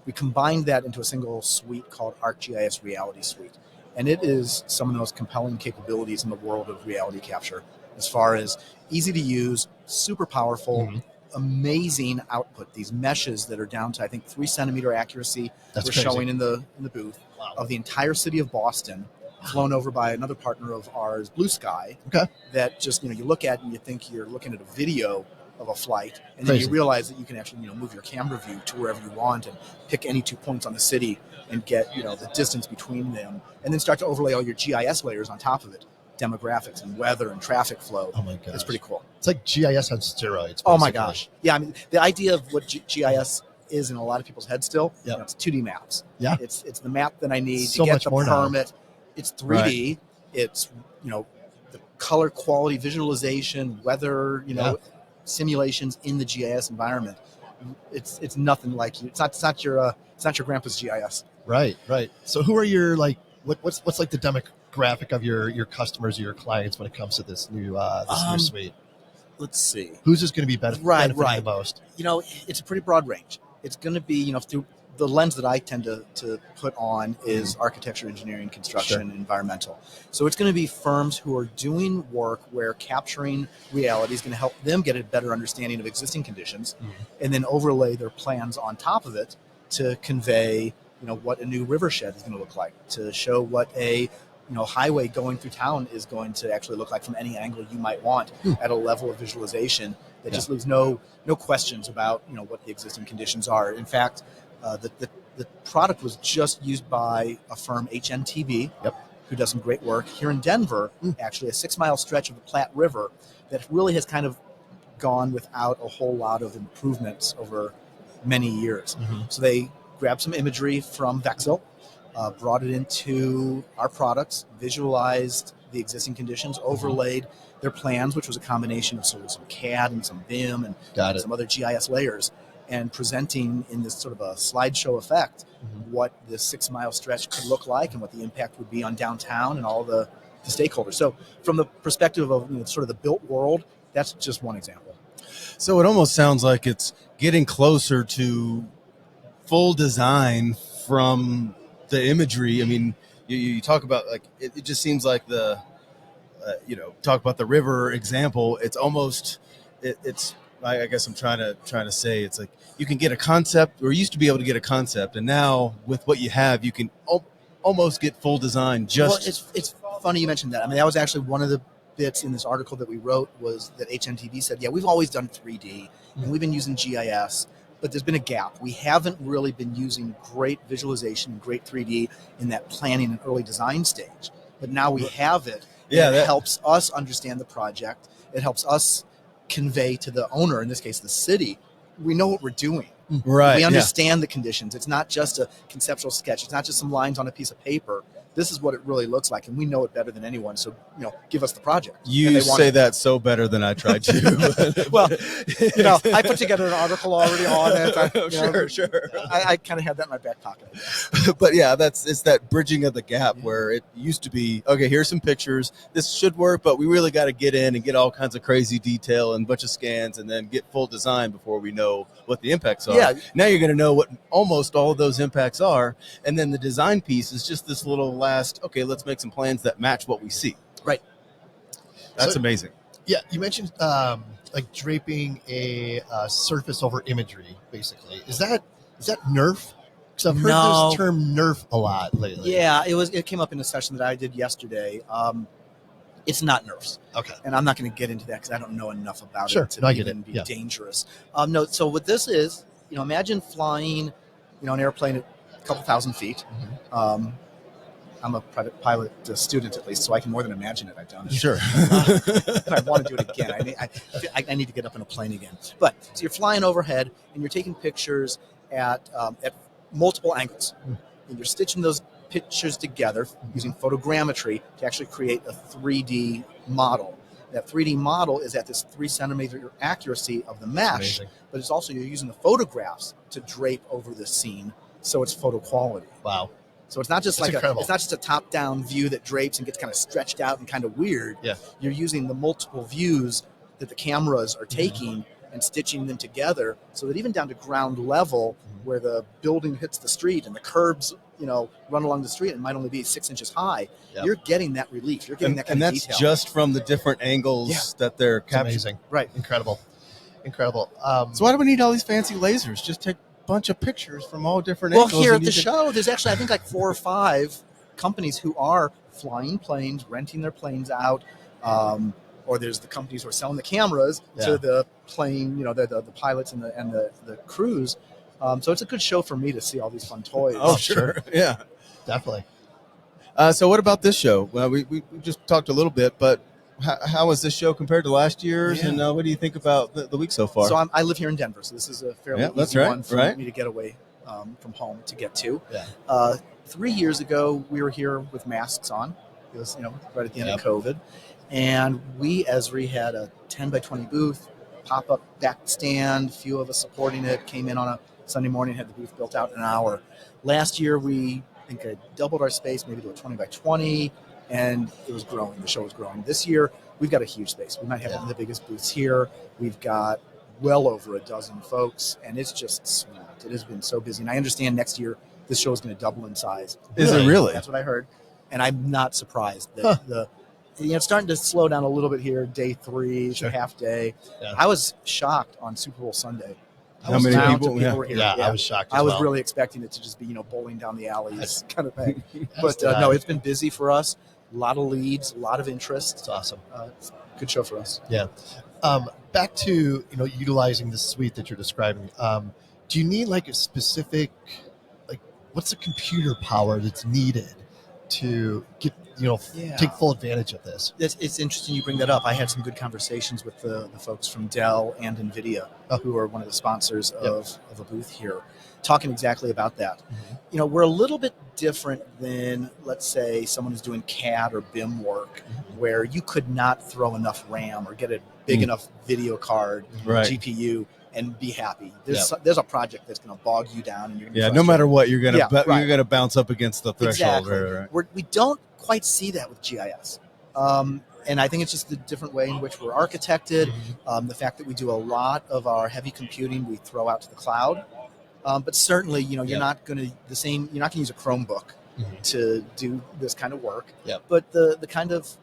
We combined that into a single suite called ArcGIS Reality Suite. And it is some of the most compelling capabilities in the world of reality capture, as far as easy to use, super powerful, amazing output. These meshes that are down to, I think, 3 centimeter accuracy. That's we're crazy. showing in the booth of the entire city of Boston, flown over by another partner of ours, Blue Sky. Okay. That just, you look at and you think you're looking at a video of a flight, and then you realize that you can actually, move your camera view to wherever you want and pick any 2 points on the city and get, the distance between them, and then start to overlay all your GIS layers on top of it, demographics and weather and traffic flow. Oh my gosh. It's pretty cool. It's like GIS on steroids. Oh my basically. gosh. Yeah, I mean, the idea of what GIS is in a lot of people's heads still, it's 2D maps. Yeah. It's the map that I need So to get much the more now. permit. It's 3D. It's, the color quality visualization, weather, simulations in the GIS environment. It's nothing like you. It's not your grandpa's GIS. Right. So who are your what's like the demographic of your customers or your clients when it comes to this new new suite? Let's see. Who's just going to be benefiting the most? It's a pretty broad range. It's going to be, through the lens that I tend to put on is architecture, engineering, construction, environmental. So it's going to be firms who are doing work where capturing reality is going to help them get a better understanding of existing conditions, and then overlay their plans on top of it to convey, what a new river shed is going to look like, to show what a highway going through town is going to actually look like from any angle you might want at a level of visualization that just leaves no questions about what the existing conditions are. In fact, the product was just used by a firm, HNTB, who does some great work here in Denver. Actually, a 6-mile stretch of the Platte River that really has kind of gone without a whole lot of improvements over many years. So they grabbed some imagery from Vexil, brought it into our products, visualized the existing conditions, overlaid their plans, which was a combination of sort of some CAD and some BIM and some other GIS layers, and presenting in this sort of a slideshow effect what this 6-mile stretch could look like and what the impact would be on downtown and all the stakeholders. So from the perspective of sort of the built world, that's just one example. So it almost sounds like it's getting closer to full design from the imagery. I mean, you talk about it just seems like the talk about the river example. It's almost it's I guess I'm trying to say it's like you can get a concept, or used to be able to get a concept, and now with what you have, you can almost get full design. It's funny you mentioned that. I mean, that was actually one of the bits in this article that we wrote, was that HNTV said, we've always done 3D and we've been using GIS, but there's been a gap. We haven't really been using great visualization, great 3D in that planning and early design stage. But now we have it. Yeah, it helps us understand the project. It helps us convey to the owner, in this case the city, we know what we're doing. Right. We understand the conditions. It's not just a conceptual sketch. It's not just some lines on a piece of paper. This is what it really looks like, and we know it better than anyone. So, give us the project. You say that so better than I tried to. Well, I put together an article already on it. Sure. I kind of had that in my back pocket. But yeah, it's that bridging of the gap where it used to be, okay, here's some pictures. This should work, but we really got to get in and get all kinds of crazy detail and a bunch of scans and then get full design before we know what the impacts are. Yeah. Now you're going to know what almost all of those impacts are. And then the design piece is just this little okay, let's make some plans that match what we see. Right. That's amazing. Yeah, you mentioned draping a surface over imagery, basically. Is that NERF? Because I've heard this term NERF a lot lately. Yeah, it came up in a session that I did yesterday. It's not NERFs. Okay. And I'm not going to get into that because I don't know enough about it to even be dangerous. So what this is, imagine flying, an airplane at a couple thousand feet. I'm a private pilot student, at least, so I can more than imagine it. I've done it. Sure. And I want to do it again. I need to get up in a plane again. But so you're flying overhead and you're taking pictures at multiple angles, and you're stitching those pictures together using photogrammetry to actually create a 3D model. That 3D model is at this 3 centimeter accuracy of the mesh, but it's also you're using the photographs to drape over the scene, so it's photo quality. Wow. So it's not just That's incredible. it's not just a top-down view that drapes and gets kind of stretched out and kind of weird. Yeah. You're using the multiple views that the cameras are taking and stitching them together, so that even down to ground level, where the building hits the street and the curbs, run along the street, and might only be 6 inches high. Yep. You're getting that relief. You're getting that kind and of that's detail. just from the different angles that they're It's capturing. amazing. Right. Incredible. So why do we need all these fancy lasers? Just take a bunch of pictures from all different Well, angles. here and at the you can- show, there's actually, I think, like 4 or 5 companies who are flying planes, renting their planes out, or there's the companies who are selling the cameras to the plane, the pilots and the crews. So it's a good show for me to see all these fun toys. Oh, sure. Yeah. Definitely. So what about this show? Well, we just talked a little bit, but how was this show compared to last year's? Yeah. And what do you think about the week so far? So I live here in Denver, so this is a fairly that's easy right, one for right. me to get away from home to get to. Yeah. 3 years ago, we were here with masks on. It was, right at the end of COVID. And we, Esri, had a 10 by 20 booth, pop-up back stand, few of us supporting it, came in on a Sunday morning, had the booth built out in an hour. Last year, I think I doubled our space, maybe to a 20 by 20, and it was growing. The show was growing. This year, we've got a huge space. We might have one of the biggest booths here. We've got well over a dozen folks, and it's just swamped. It has been so busy. And I understand next year, this show is going to double in size. Is it really? That's what I heard. And I'm not surprised that it's starting to slow down a little bit here. Day 3, it's a half day. Yeah. I was shocked on Super Bowl Sunday. How many people? were here. Yeah, I was shocked as I was well. really expecting it to just be, bowling down the alleys kind of thing. But That's no, it's been busy for us. A lot of leads, a lot of interest. It's awesome. It's a good show for us. Yeah. Back to, utilizing the suite that you're describing. Do you need like a specific, what's the computer power that's needed to get, take full advantage of this? It's interesting you bring that up. I had some good conversations with the folks from Dell and NVIDIA, who are one of the sponsors of a booth here, talking exactly about that. We're a little bit different than, let's say, someone who's doing CAD or BIM work, where you could not throw enough RAM or get a big enough video card, GPU, and be happy. There's a project that's going to bog you down, and you're going to no matter what, you're gonna right. you're gonna bounce up against the threshold. Exactly. Right. We don't quite see that with GIS. And I think it's just the different way in which we're architected, the fact that we do a lot of our heavy computing we throw out to the cloud. But certainly, you're not going to you're not going to use a Chromebook to do this kind of work. But the kind of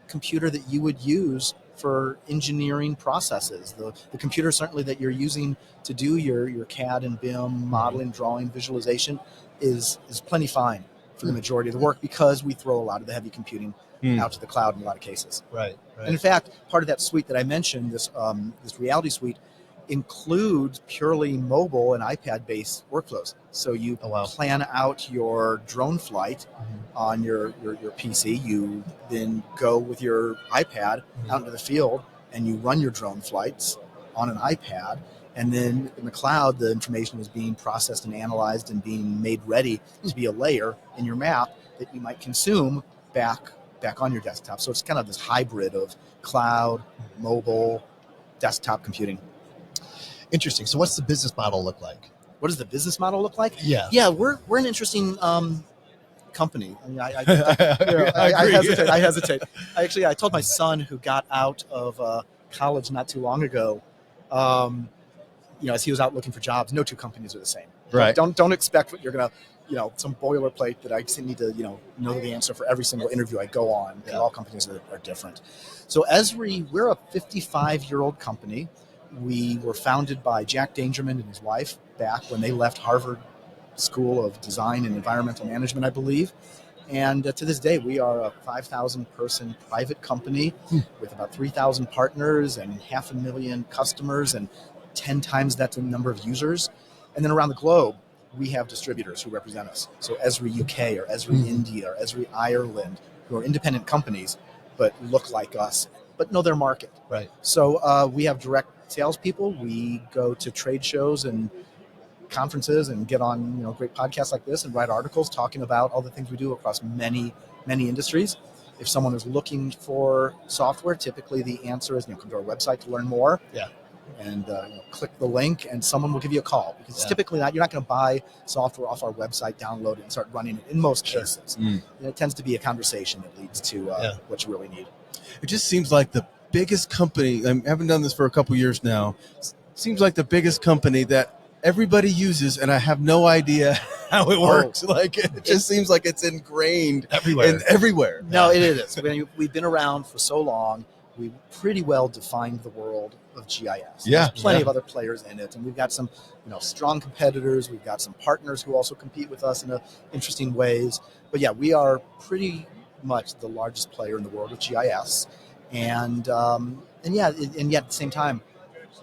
computer that you would use for engineering processes, the computer certainly that you're using to do your CAD and BIM modeling, drawing, visualization is plenty fine for the majority of the work, because we throw a lot of the heavy computing out to the cloud in a lot of cases. Right. And in fact, part of that suite that I mentioned, this reality suite, includes purely mobile and iPad-based workflows. So you plan out your drone flight on your PC. You then go with your iPad out into the field, and you run your drone flights on an iPad. And then in the cloud, the information is being processed and analyzed and being made ready to be a layer in your map that you might consume back on your desktop. So it's kind of this hybrid of cloud, mobile, desktop computing. Interesting. So what's the business model look like? What does the business model look like? Yeah. We're an interesting company. I mean, I agree. I hesitate. I told my son, who got out of college not too long ago, as he was out looking for jobs, no two companies are the same. Right. Don't expect what you're gonna, some boilerplate that I just need to, know the answer for every single interview I go on. Because all companies are different. So Esri, we're a 55-year-old company. We were founded by Jack Dangerman and his wife back when they left Harvard School of Design and Environmental Management, I believe. And to this day, we are a 5,000-person private company with about 3,000 partners and 500,000 customers and 10 times that number of users. And then around the globe, we have distributors who represent us. So Esri UK or Esri India or Esri Ireland, who are independent companies, but look like us, but know their market. Right. So we have direct salespeople. We go to trade shows and conferences and get on great podcasts like this and write articles talking about all the things we do across many industries. If someone is looking for software, typically the answer is come to our website to learn more. Yeah. And click the link, and someone will give you a call, because it's typically not, you're not going to buy software off our website, download it, and start running it in most cases. It tends to be a conversation that leads to what you really need. It just seems like the biggest company, I haven't done this for a couple years now, seems like the biggest company that everybody uses, and I have no idea how it works. Like, it just seems like it's ingrained everywhere. No, it is. We've been around for so long. We pretty well defined the world of GIS. Yeah, There's plenty of other players in it, and we've got some, strong competitors. We've got some partners who also compete with us in interesting ways. But yeah, we are pretty much the largest player in the world of GIS, and yet at the same time,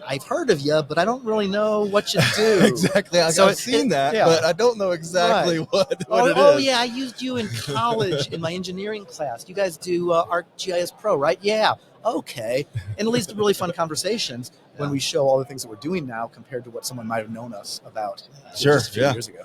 I've heard of you, but I don't really know what you do. Exactly. I've seen that, but I don't know exactly what it is. Oh, yeah, I used you in college in my engineering class. You guys do ArcGIS Pro, right? Yeah. Okay. And it leads to really fun conversations when we show all the things that we're doing now compared to what someone might have known us about just a few years ago.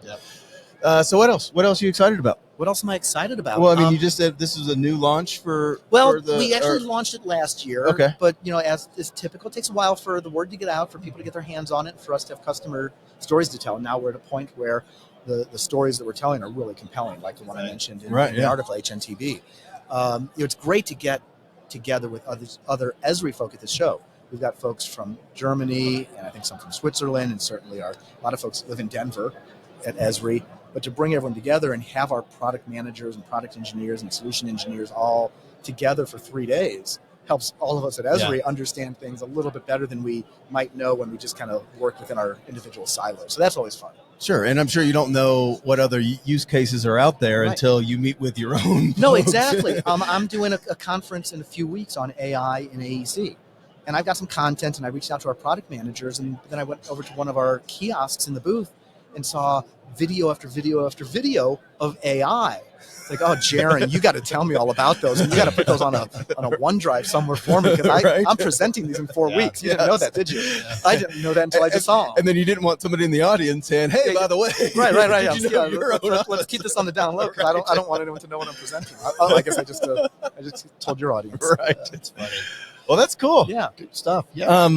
Yeah. So what else? What else are you excited about? What else am I excited about? Well, I mean, you just said this is a new launch for we actually launched it last year. Okay. But, as is typical, it takes a while for the word to get out, for people to get their hands on it, for us to have customer stories to tell. And now we're at a point where the stories that we're telling are really compelling, like the one I mentioned in the article, HNTB. It's great to get together with other Esri folk at the show. We've got folks from Germany, and I think some from Switzerland, and certainly a lot of folks live in Denver at Esri. But to bring everyone together and have our product managers and product engineers and solution engineers all together for 3 days helps all of us at Esri understand things a little bit better than we might know when we just kind of work within our individual silos. So that's always fun. Sure, and I'm sure you don't know what other use cases are out there until you meet with your own. No, folks. exactly. I'm doing a conference in a few weeks on AI in AEC. And I've got some content, and I reached out to our product managers, and then I went over to one of our kiosks in the booth and saw video after video after video of AI. It's like, oh, Jaron, you got to tell me all about those, and you got to put those on a OneDrive somewhere for me, because I'm presenting these in 4 weeks. You didn't know that, did you? I didn't know that until I just saw them. And then you didn't want somebody in the audience saying, "Hey, by the way, right. Yeah, let's keep this on the down low, because I don't want anyone to know what I'm presenting." I guess I just told your audience. Right. It's funny. Well, that's cool. Yeah, good stuff. Yeah.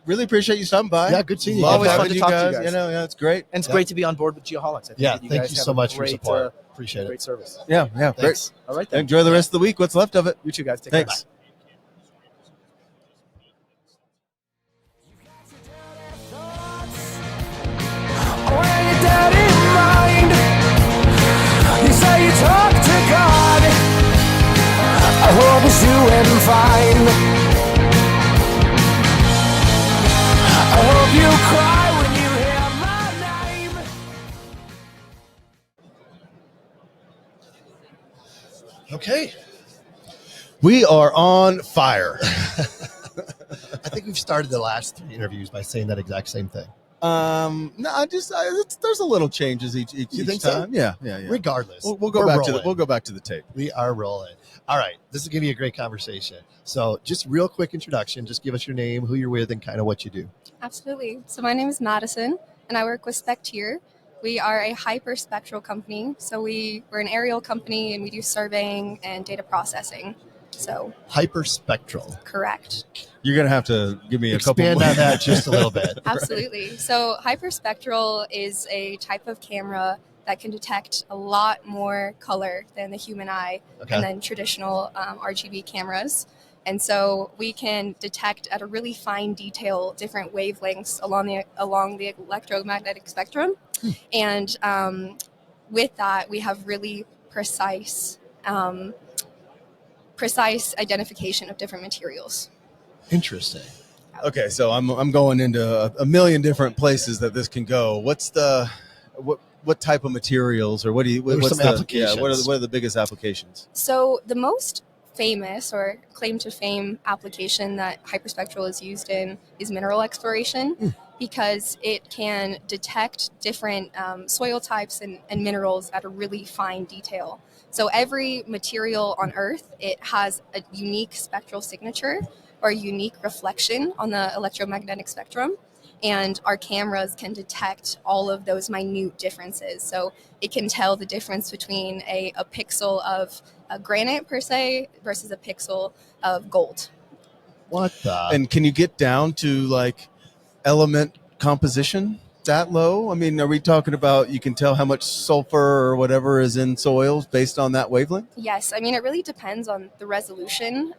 Really appreciate you stopping by. Yeah, good seeing you. Always fun having to talk to you guys. It's great. And it's great to be on board with Geoholics. I think thank you so much for your support. Appreciate it. Great service. Yeah, great. All right, then. Enjoy the rest of the week. What's left of it? You too, guys. Take care. Thanks. When you're dead in mind, you say you talk to God. I hope he's doing fine. I hope you cry when you hear my name. Okay. We are on fire. I think we've started the last 3 interviews by saying that exact same thing. No, there's a little changes each You think time. so? Yeah. Regardless, We'll go back to the tape. We are rolling. All right. This is going to be a great conversation. So just real quick introduction. Just give us your name, who you're with, and kind of what you do. Absolutely. So my name is Madison, and I work with SpecTIR. We are a hyperspectral company. So we're an aerial company, and we do surveying and data processing. So hyperspectral. Correct. You're going to have to give me Expand on that just a little bit. Absolutely. So hyperspectral is a type of camera that can detect a lot more color than the human eye and then traditional RGB cameras. And so we can detect at a really fine detail different wavelengths along the electromagnetic spectrum. And with that, we have really precise identification of different materials. Interesting. Okay, so I'm going into a million different places that this can go. What's what type of materials, or what's some applications? Yeah, what are the biggest applications? So the most famous or claim to fame application that hyperspectral is used in is mineral exploration. because it can detect different soil types and minerals at a really fine detail. So every material on Earth, it has a unique spectral signature or a unique reflection on the electromagnetic spectrum. And our cameras can detect all of those minute differences. So it can tell the difference between a pixel of granite per se versus a pixel of gold. What the? And can you get down to like element composition that low? I mean, are we talking about you can tell how much sulfur or whatever is in soils based on that wavelength? Yes, I mean it really depends on the resolution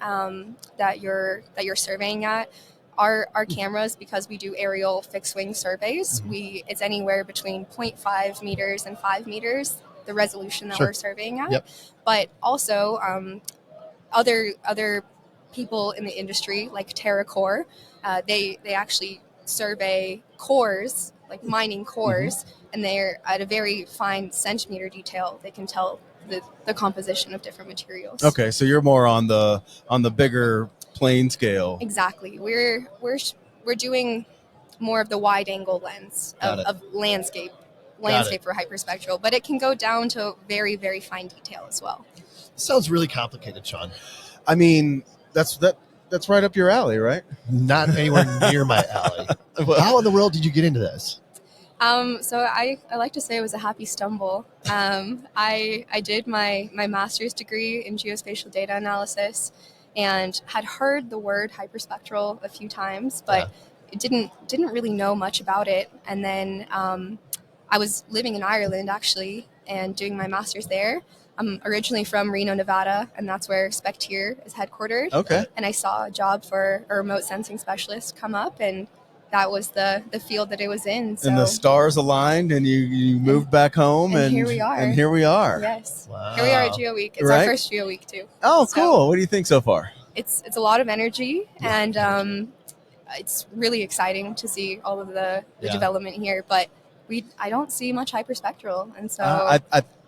that you're surveying at. Our cameras, because we do aerial fixed wing surveys, it's anywhere between 0.5 meters and 5 meters, the resolution that we're surveying at. Yep. But also other people in the industry like TerraCore, they actually survey cores, like mining cores, and they're at a very fine centimeter detail. They can tell the composition of different materials. Okay, so you're more on the bigger plane scale. Exactly. We're doing more of the wide angle lens of landscape for hyperspectral, but it can go down to very, very fine detail as well. Sounds really complicated, Sean. I mean, that's right up your alley, right? Not anywhere near my alley. How in the world did you get into this? So I like to say it was a happy stumble. I did my master's degree in geospatial data analysis and had heard the word hyperspectral a few times, but didn't really know much about it. And then I was living in Ireland actually and doing my master's there. I'm originally from Reno, Nevada, and that's where SpecTIR is headquartered. Okay. And I saw a job for a remote sensing specialist come up, and that was the field that it was in. So. And the stars aligned, and you moved back home, and here we are. And here we are. Yes. Wow. Here we are at GeoWeek. It's our first GeoWeek too. Oh, So cool. What do you think so far? it's a lot of energy, and it's really exciting to see all of the development here. But I don't see much hyperspectral, and so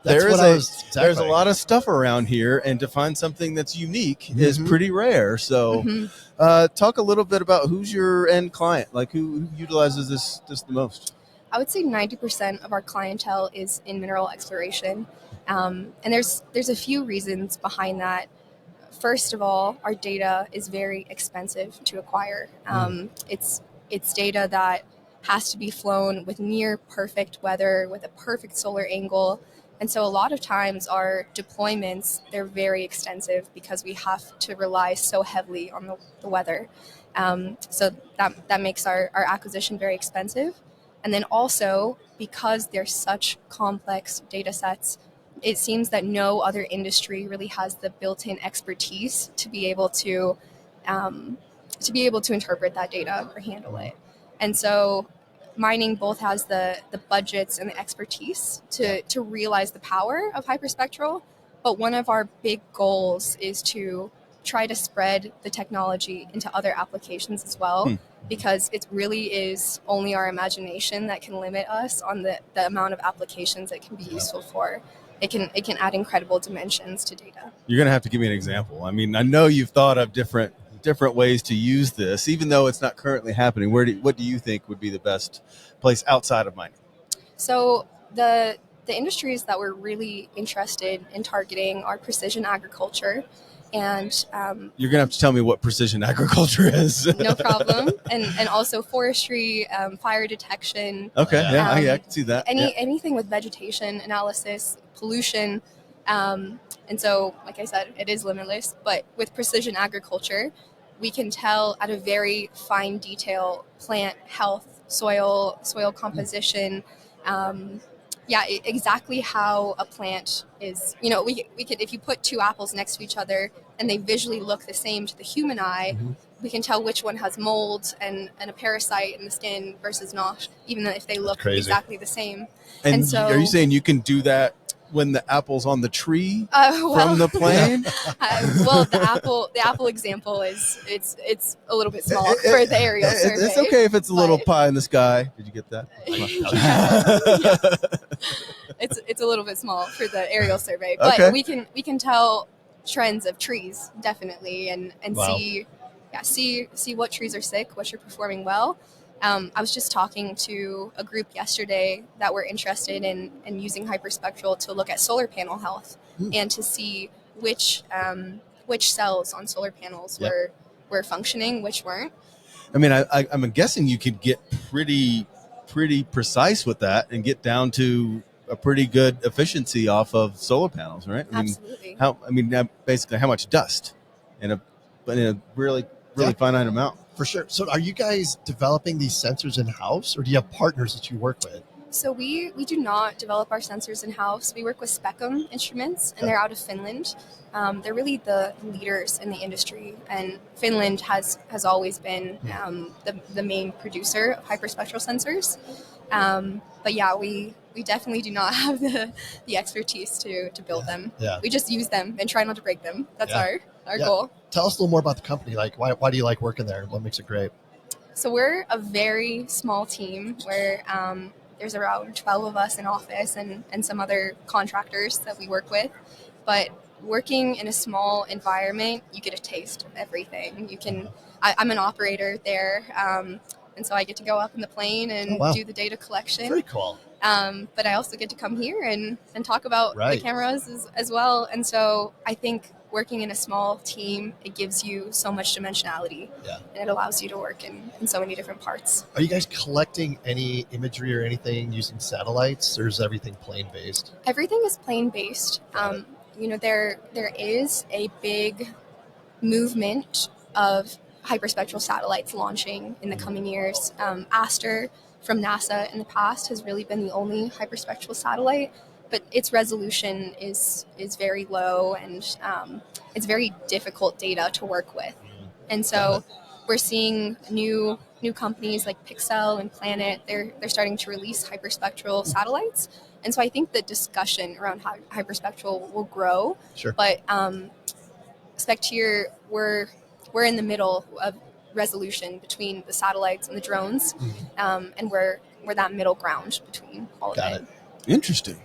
there's a lot of stuff around here, and to find something that's unique is pretty rare. So talk a little bit about who's your end client, like who utilizes this the most. I would say 90% of our clientele is in mineral exploration, and there's a few reasons behind that. First of all, our data is very expensive to acquire. It's data that has to be flown with near perfect weather, with a perfect solar angle. And so a lot of times our deployments, they're very extensive because we have to rely so heavily on the weather. So that makes our acquisition very expensive. And then also, because they're such complex data sets, it seems that no other industry really has the built-in expertise to be able to interpret that data or handle it. And so mining both has the budgets and the expertise to realize the power of hyperspectral, but one of our big goals is to try to spread the technology into other applications as well, because it really is only our imagination that can limit us on the amount of applications it can be useful for. It can add incredible dimensions to data. You're going to have to give me an example. I mean, I know you've thought of different ways to use this, even though it's not currently happening. What do you think would be the best place outside of mining? So the industries that we're really interested in targeting are precision agriculture, and you're gonna have to tell me what precision agriculture is. No problem. And also forestry, fire detection. Okay, I can see that. Anything with vegetation analysis, pollution. And so, like I said, it is limitless. But with precision agriculture, we can tell at a very fine detail plant health, soil composition, exactly how a plant is. You know, we could, if you put two apples next to each other and they visually look the same to the human eye, we can tell which one has mold and a parasite in the skin versus not, even if they look exactly the same. And so, are you saying you can do that when the apple's on the tree from the plane? The apple example is it's a little bit small for the aerial survey. It's okay if it's a little pie in the sky. Did you get that? It's a little bit small for the aerial survey, but we can tell trends of trees definitely, and see what trees are sick, which are performing well, I was just talking to a group yesterday that were interested in using hyperspectral to look at solar panel health and to see which cells on solar panels were functioning, which weren't. I mean, I'm guessing you could get pretty precise with that and get down to a pretty good efficiency off of solar panels, right? Absolutely. Basically how much dust in a really finite amount. For sure. So are you guys developing these sensors in-house, or do you have partners that you work with? So we do not develop our sensors in-house. We work with SpecTIR instruments, and they're out of Finland. They're really the leaders in the industry, and Finland has always been the main producer of hyperspectral sensors. But yeah, we definitely do not have the expertise to build them. Yeah. We just use them and try not to break them. That's our goal. Tell us a little more about the company. Like, why do you like working there? What makes it great? So we're a very small team where there's around 12 of us in office and some other contractors that we work with. But working in a small environment, you get a taste of everything. I'm an operator there, and so I get to go up in the plane and do the data collection. Very cool. But I also get to come here and talk about the cameras as well. And so I think working in a small team, it gives you so much dimensionality, and it allows you to work in so many different parts. Are you guys collecting any imagery or anything using satellites, or is everything plane-based? Everything is plane-based. There is a big movement of hyperspectral satellites launching in the coming years. Aster from NASA in the past has really been the only hyperspectral satellite, but its resolution is very low, and it's very difficult data to work with. And so we're seeing new companies like Pixel and Planet. They're starting to release hyperspectral satellites, and so I think the discussion around hyperspectral will grow. Sure. But SpecTIR, we're in the middle of resolution between the satellites and the drones, and we're that middle ground between all of it. Got it. Interesting.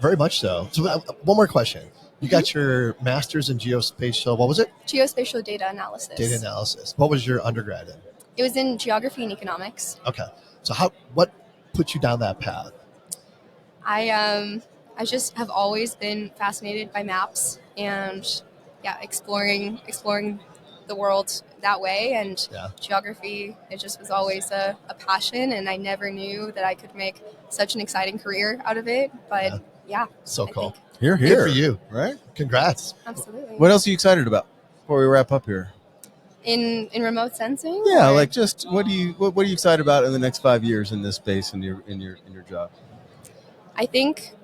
Very much so. So one more question. You got your master's in geospatial, what was it? Geospatial data analysis. Data analysis. What was your undergrad in? It was in geography and economics. Okay. So what put you down that path? I just have always been fascinated by maps and exploring the world that way, and geography, it just was always a passion, and I never knew that I could make such an exciting career out of it. But so cool. Here. Good for you. Right? Congrats. Absolutely. What else are you excited about before we wrap up here? In remote sensing? Yeah, or? like just what are you excited about in the next 5 years in this space in your job? I think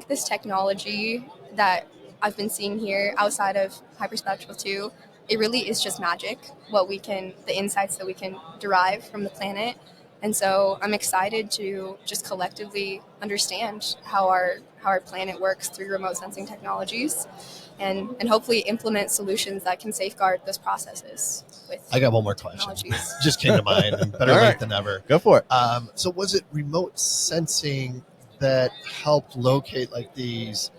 this technology that I've been seeing here outside of hyperspectral too, it really is just magic, the insights that we can derive from the planet. And so I'm excited to just collectively understand how our planet works through remote sensing technologies, and hopefully implement solutions that can safeguard those processes. I got one more question. Just came to mind, and better late than never. Go for it. So was it remote sensing that helped locate like these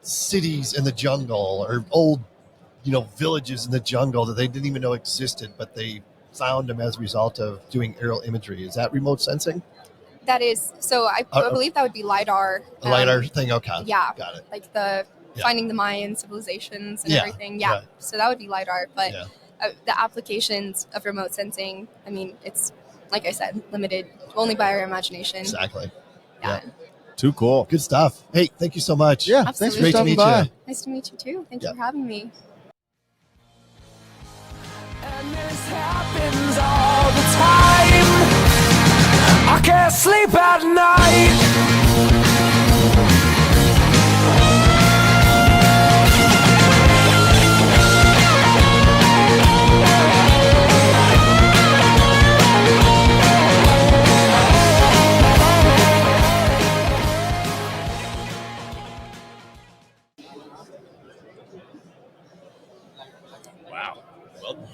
cities in the jungle or old, villages in the jungle that they didn't even know existed, but they found them as a result of doing aerial imagery? Is that remote sensing? That is. So I believe that would be LiDAR. The LiDAR thing? Okay. Yeah. Got it. Like finding the Mayan civilizations and everything. Yeah. So that would be LiDAR. But the applications of remote sensing, I mean, it's, like I said, limited only by our imagination. Exactly. Yeah. Too cool. Good stuff. Hey, thank you so much. Yeah. Absolutely. Thanks for stopping by. Nice to meet you too. Thank you for having me. And this happens all the time. I can't sleep at night.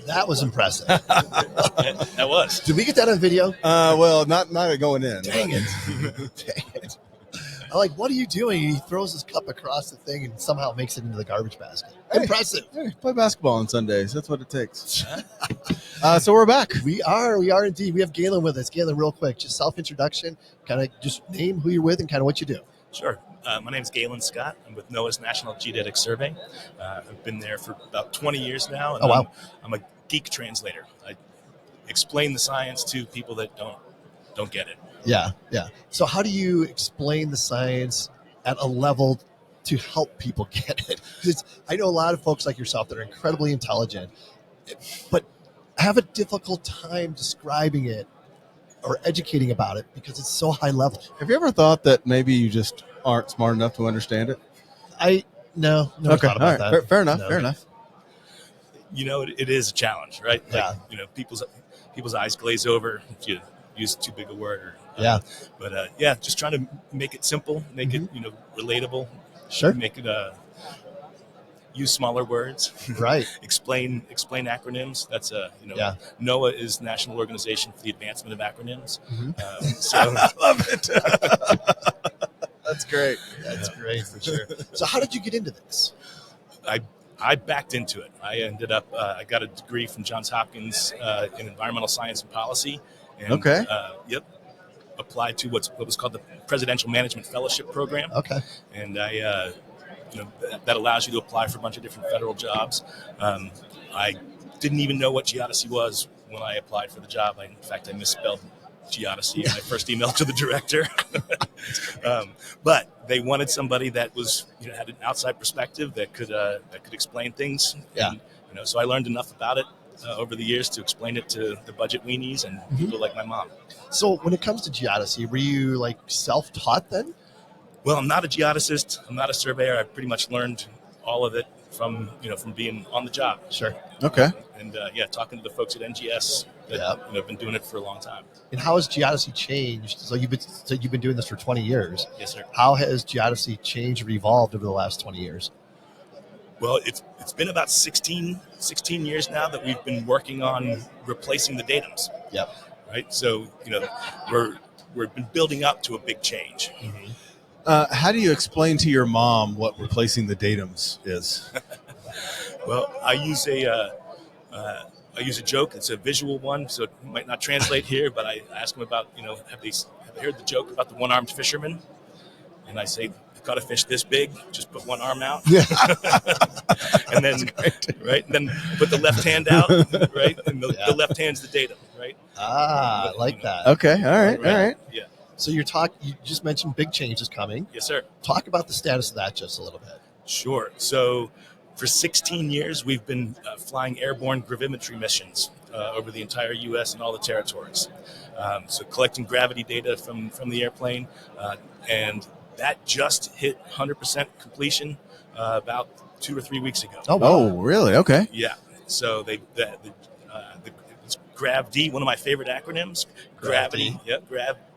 That was impressive. That was. Did we get that on video? Well, not going in. Dang it. Dang it. I'm like, what are you doing? He throws his cup across the thing and somehow makes it into the garbage basket. Impressive. Hey, play basketball on Sundays. That's what it takes. So we're back. We are indeed. We have Galen with us. Galen, real quick, just self-introduction, kind of just name who you're with and kind of what you do. Sure. My name is Galen Scott. I'm with NOAA's National Geodetic Survey. I've been there for about 20 years now. And wow. I'm a geek translator. I explain the science to people that don't get it. Yeah. So how do you explain the science at a level to help people get it? Because I know a lot of folks like yourself that are incredibly intelligent, but have a difficult time describing it or educating about it because it's so high level. Have you ever thought that maybe you just aren't smart enough to understand it? No. Okay, Thought about that. Fair enough. No. Fair enough. It is a challenge, right? Yeah. People's eyes glaze over if you use too big a word. But just trying to make it simple, make it relatable. Sure. Make it use smaller words. Right. explain acronyms. That's NOAA is National Organization for the Advancement of Acronyms. So I love it. That's great. That's great for sure. So how did you get into this? I backed into it. I ended up, I got a degree from Johns Hopkins in environmental science and policy. And, applied to what was called the Presidential Management Fellowship Program. Okay. And I, that allows you to apply for a bunch of different federal jobs. I didn't even know what geodesy was when I applied for the job. In fact, I misspelled geodesy in my first email to the director. But they wanted somebody that was, had an outside perspective that could explain things. Yeah. And, so I learned enough about it over the years to explain it to the budget weenies and people like my mom. So when it comes to geodesy, were you like self-taught then? Well, I'm not a geodesist. I'm not a surveyor. I pretty much learned all of it from being on the job. Sure. Okay. And talking to the folks at NGS that have been doing it for a long time. And how has geodesy changed? So you've been doing this for 20 years. Yes, sir. How has geodesy changed or evolved over the last 20 years? Well, it's been about 16 years now that we've been working on replacing the datums. Yep. Right. So we've been building up to a big change. How do you explain to your mom what replacing the datums is? Well, I use a joke. It's a visual one, so it might not translate here. But I ask them about, have they heard the joke about the one-armed fisherman? And I say, caught a fish this big, just put one arm out. Yeah. And then, right, and then put the left hand out, right, and the left hand's the datum, right? I like that. Okay, all right. Yeah. So you just mentioned big changes coming. Yes, sir. Talk about the status of that just a little bit. Sure. So for 16 years, we've been flying airborne gravimetry missions over the entire U.S. and all the territories. So collecting gravity data from the airplane, and that just hit 100% completion about 2 or 3 weeks ago. Oh, really? Okay. Yeah. So it's GravD, one of my favorite acronyms. Gravity. Yep.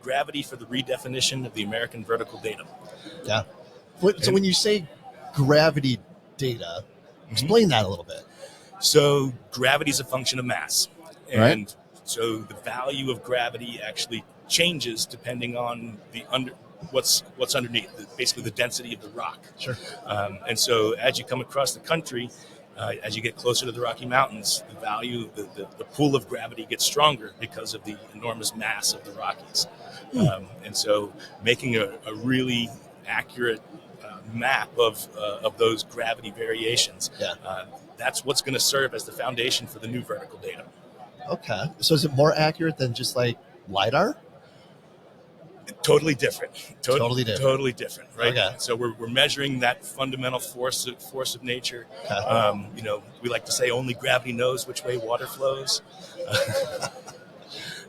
Gravity for the redefinition of the American vertical datum. Yeah. So when you say gravity data, explain that a little bit. So gravity is a function of mass, and right. So the value of gravity actually changes depending on what's underneath, basically the density of the rock. Sure. And so as you come across the country, as you get closer to the Rocky Mountains, the value, the pull of gravity gets stronger because of the enormous mass of the Rockies. And so making a really accurate map of those gravity variations, that's what's going to serve as the foundation for the new vertical datum. Okay. So is it more accurate than just like LiDAR? Totally different. Totally different. Totally different, right? Okay. So we're measuring that fundamental force of nature. Okay. We like to say only gravity knows which way water flows.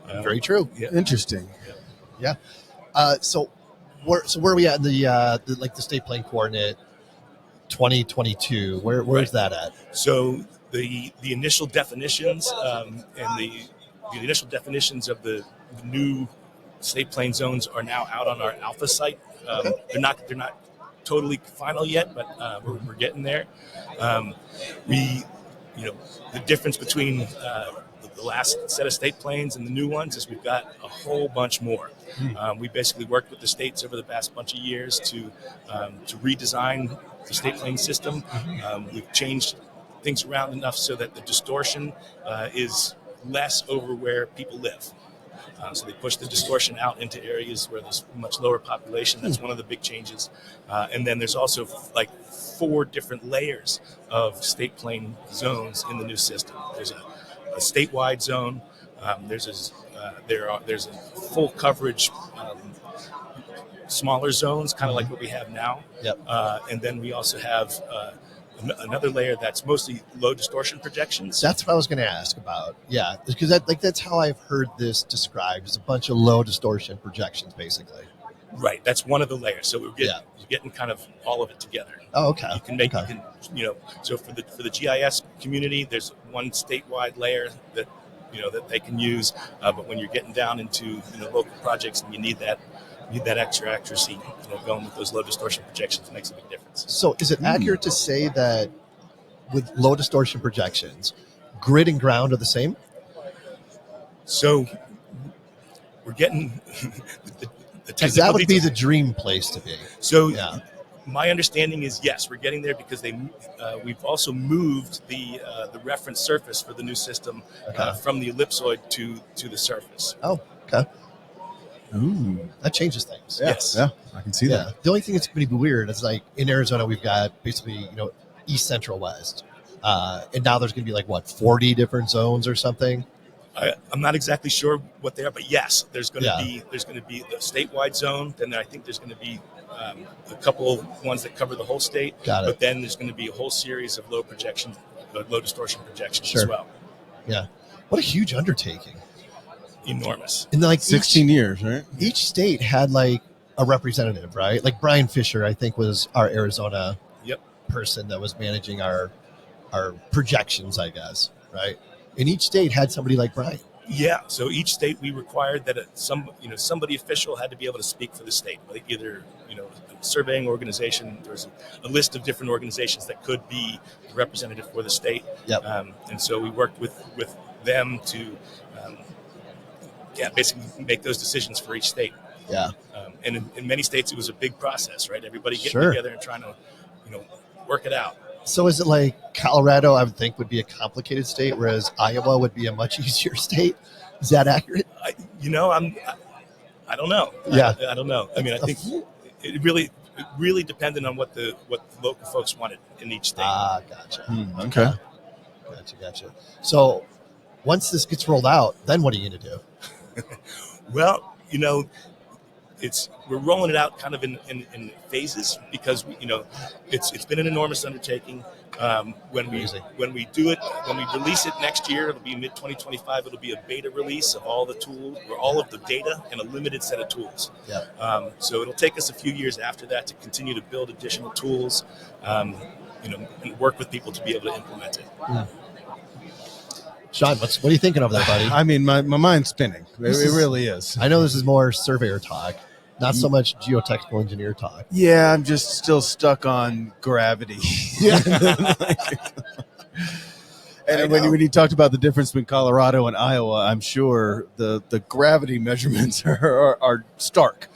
Very true. Yeah. Interesting. Yeah. So where are we at in the state plane coordinate 2022? Where's that at? So the initial definitions and the initial definitions of the new state plane zones are now out on our alpha site. They're not totally final yet, but we're getting there. The difference between the last set of state planes and the new ones is we've got a whole bunch more. We basically worked with the states over the past bunch of years to redesign the state plane system. We've changed things around enough so that the distortion is less over where people live. So they push the distortion out into areas where there's much lower population. That's one of the big changes. And then there's also like 4 different layers of state plane zones in the new system. There's a statewide zone. There's a full coverage smaller zones, kind of like what we have now. Yep. And then we also have another layer that's mostly low distortion projections. That's what I was going to ask about. Yeah, because that's how I've heard this described, as a bunch of low distortion projections, basically. Right. That's one of the layers. So you're getting kind of all of it together. Oh, okay. You can make, so for the GIS community, there's one statewide layer that they can use. But when you're getting down into local projects and you need that extra accuracy, going with those low distortion projections makes a big difference. So is it accurate to say that with low distortion projections, grid and ground are the same? So we're getting the Because that would be the dream place to be. So my understanding is, yes, we're getting there because we've also moved the reference surface for the new system from the ellipsoid to the surface. Oh, okay. Ooh, that changes things. Yes. Yeah, I can see that. The only thing that's going to be weird is, like, in Arizona, we've got basically, east, central, west. And now there's going to be 40 different zones or something. I'm not exactly sure what they are, but yes, there's going to be the statewide zone. Then I think there's going to be a couple of ones that cover the whole state. Got it. But then there's going to be a whole series of low distortion projections as well. Yeah. What a huge undertaking. Enormous. And 16 years, right? Each state had a representative, right? Like Brian Fisher, I think, was our Arizona person that was managing our projections, I guess, right? And each state had somebody like Brian. Yeah. So each state, we required that somebody official had to be able to speak for the state, like either a surveying organization. There's a list of different organizations that could be the representative for the state. Yep. And so we worked with them to basically make those decisions for each state. Yeah. And in many states, it was a big process, right? Everybody getting together and trying to, work it out. So is it like Colorado, I would think, would be a complicated state, whereas Iowa would be a much easier state? Is that accurate? I don't know. Yeah. I don't know. I mean, I think it really depended on what the local folks wanted in each state. Ah, gotcha. Okay. Gotcha. So once this gets rolled out, then what are you going to do? Well, we're rolling it out kind of in phases because it's been an enormous undertaking. When we do it, when we release it next year, it'll be mid 2025. It'll be a beta release of all the tools, or all of the data, and a limited set of tools. Yeah. So it'll take us a few years after that to continue to build additional tools, and work with people to be able to implement it. Sean, what are you thinking over there, buddy? I mean, my mind's spinning. It really is. I know this is more surveyor talk, not so much geotechnical engineer talk. Yeah, I'm just still stuck on gravity. Yeah. And when you talked about the difference between Colorado and Iowa, I'm sure the gravity measurements are stark.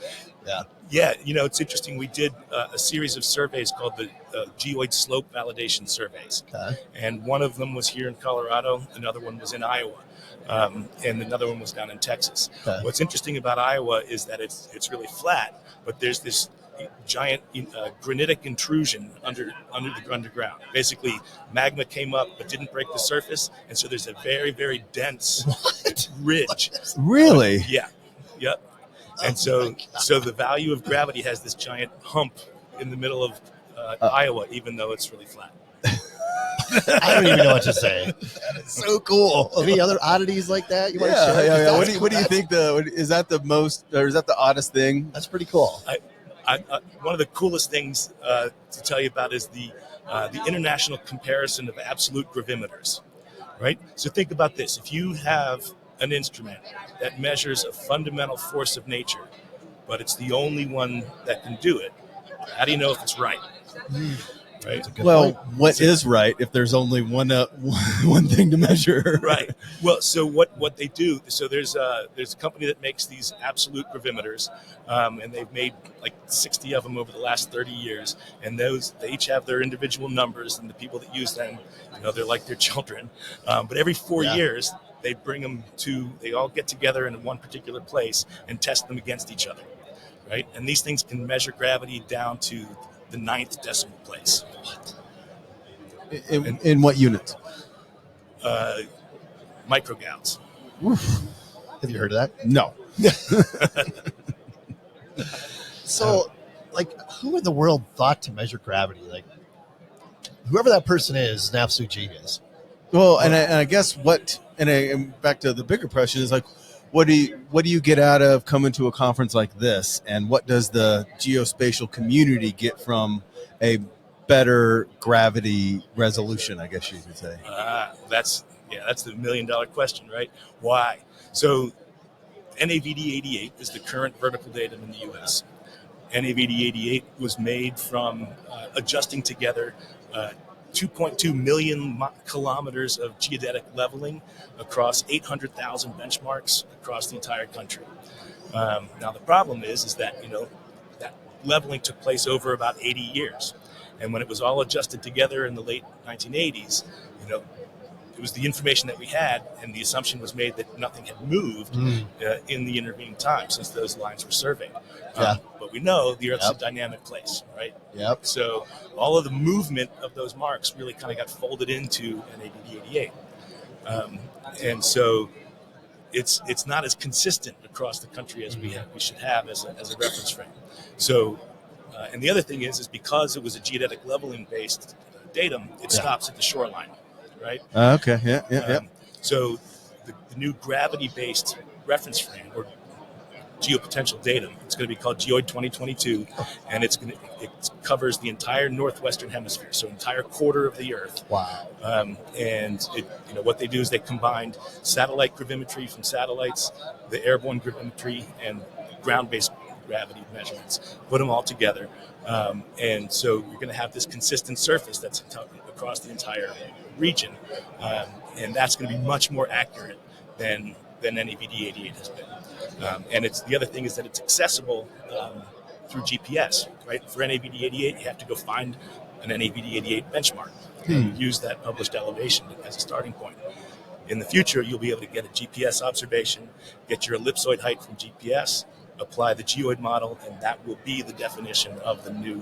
Yeah. Yeah, it's interesting. We did a series of surveys called the geoid slope validation surveys. Okay. And one of them was here in Colorado, another one was in Iowa, and another one was down in Texas. Okay. What's interesting about Iowa is that it's really flat, but there's this giant granitic intrusion underground. Basically, magma came up but didn't break the surface, and so there's a very, very dense ridge. Really? Yeah. Yep. And so the value of gravity has this giant hump in the middle of Iowa, even though it's really flat. I don't even know what to say. That is so cool. Any other oddities like that you want to share? Yeah. What do you think? Is that the most, or is that the oddest thing? That's pretty cool. One of the coolest things to tell you about is the international comparison of absolute gravimeters. Right. So think about this: if you have an instrument that measures a fundamental force of nature, but it's the only one that can do it, how do you know if it's right? right? Well, what is right if there's only one thing to measure? Right. Well, so what they do? So there's a company that makes these absolute gravimeters, and they've made like 60 of them over the last 30 years. And they each have their individual numbers, and the people that use them, they're like their children. But every 4 years, they bring them they all get together in one particular place and test them against each other, right? And these things can measure gravity down to the 9th decimal place. In what units? Microgouts. Have you heard of that? No. So, who in the world thought to measure gravity? Like, whoever that person is an absolute genius. Well, and I guess and back to the bigger question is like, what do you get out of coming to a conference like this, and what does the geospatial community get from a better gravity resolution, I guess you could say? That's the $1 million question, right? Why? So NAVD88 is the current vertical datum in the U.S. NAVD88 was made from adjusting together 2.2 million kilometers of geodetic leveling across 800,000 benchmarks across the entire country. Now the problem is that that leveling took place over about 80 years, and when it was all adjusted together in the late 1980s, it was the information that we had, and the assumption was made that nothing had moved in the intervening time since those lines were surveyed. But we know the Earth's a dynamic place, right? Yep. So all of the movement of those marks really kind of got folded into NAVD88. And so it's not as consistent across the country as we should have as a reference frame. So, and the other thing is because it was a geodetic leveling based datum, it stops at the shoreline. Right. Okay. Yeah. So the new gravity-based reference frame or geopotential datum, it's going to be called GeoID 2022, and it covers the entire northwestern hemisphere, so entire quarter of the Earth. Wow. And what they do is they combined satellite gravimetry from satellites, the airborne gravimetry, and ground-based gravity measurements, put them all together, and so you're going to have this consistent surface that's across the entire region, and that's going to be much more accurate than NAVD88 has been. And the other thing is that it's accessible through GPS, right? For NAVD88, you have to go find an NAVD88 benchmark and use that published elevation as a starting point. In the future, you'll be able to get a GPS observation, get your ellipsoid height from GPS, apply the geoid model, and that will be the definition of the new.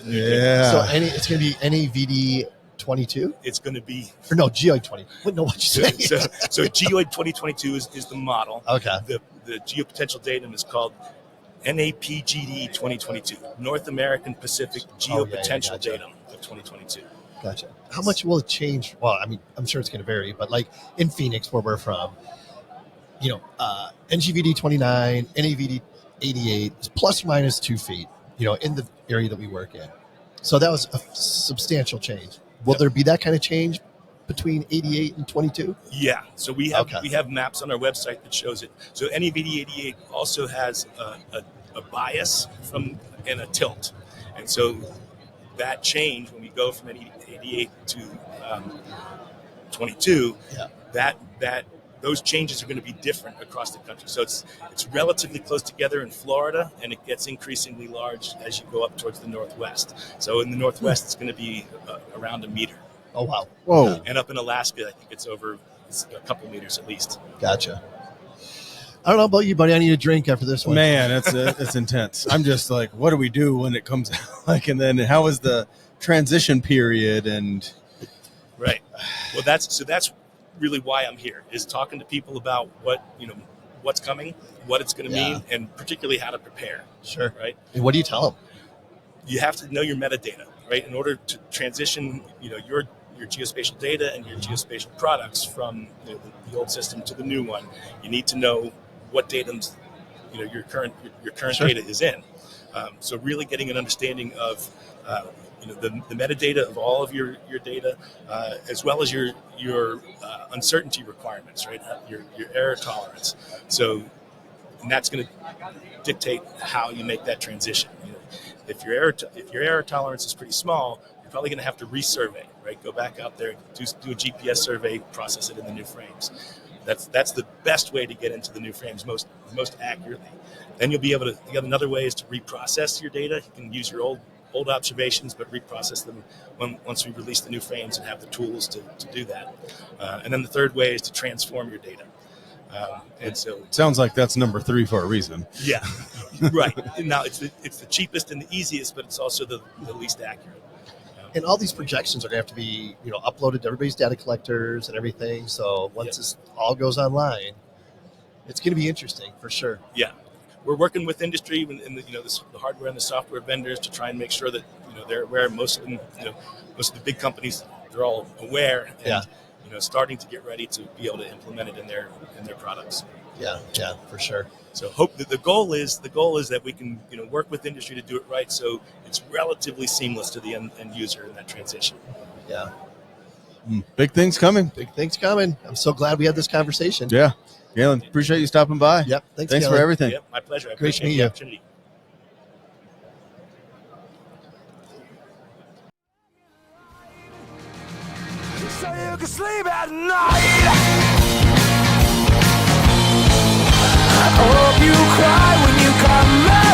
So it's going to be NAVD 22? It's going to be... Or no, GeoID 20. What you say? So GeoID 2022 is the model. Okay. The geopotential datum is called NAPGD 2022, North American Pacific Geopotential Datum of 2022. Gotcha. How much will it change? Well, I mean, I'm sure it's going to vary, but like in Phoenix, where we're from, NGVD 29, NAVD 88 is plus or minus 2 feet, in the area that we work in. So that was a substantial change. Will there be that kind of change between 88 and 22? Yeah. So we have maps on our website that shows it. So NAVD 88 also has a bias and a tilt. And so that change, when we go from 88 to 22, those changes are going to be different across the country. So it's relatively close together in Florida, and it gets increasingly large as you go up towards the northwest. So in the northwest, it's going to be around 1 meter. Oh, wow. Whoa. And up in Alaska, I think it's over a couple meters at least. Gotcha. I don't know about you, buddy. I need a drink after this one. Man, it's intense. I'm just like, what do we do when it comes out? And then how is the transition period? And right. Well, that's really why I'm here, is talking to people about what's coming, what it's going to mean, and particularly how to prepare. Sure. Right. And what do you tell them? You have to know your metadata, right? In order to transition, your geospatial data and your geospatial products from the old system to the new one, you need to know what datums, your current data is in. So really getting an understanding of the metadata of all of your data, as well as your uncertainty requirements, right? Your error tolerance. So, and that's going to dictate how you make that transition. if your error tolerance is pretty small, you're probably going to have to resurvey, right? Go back out there, do a GPS survey, process it in the new frames. That's the best way to get into the new frames most accurately. Then you'll be able to. The another way is to reprocess your data. You can use your old observations, but reprocess them once we release the new frames and have the tools to do that. And then the third way is to transform your data. And so it sounds like that's number 3 for a reason. Yeah, right. Now it's the cheapest and the easiest, but it's also the least accurate. And all these projections are going to have to be, uploaded to everybody's data collectors and everything. So once this all goes online, it's going to be interesting for sure. Yeah, we're working with industry and the hardware and the software vendors to try and make sure that they're aware. Most of them, most of the big companies, they're all aware and starting to get ready to be able to implement it in their products. Yeah, for sure. So hope that the goal is that we can work with industry to do it right, so it's relatively seamless to the end user in that transition. Yeah. Big things coming. Big things coming. I'm so glad we had this conversation. Yeah. Galen, appreciate you stopping by. Yep. Thanks Galen. for everything. Yep, my pleasure. I Great to appreciate meet the you. opportunity. So you can sleep at night. I hope you cry when you come back.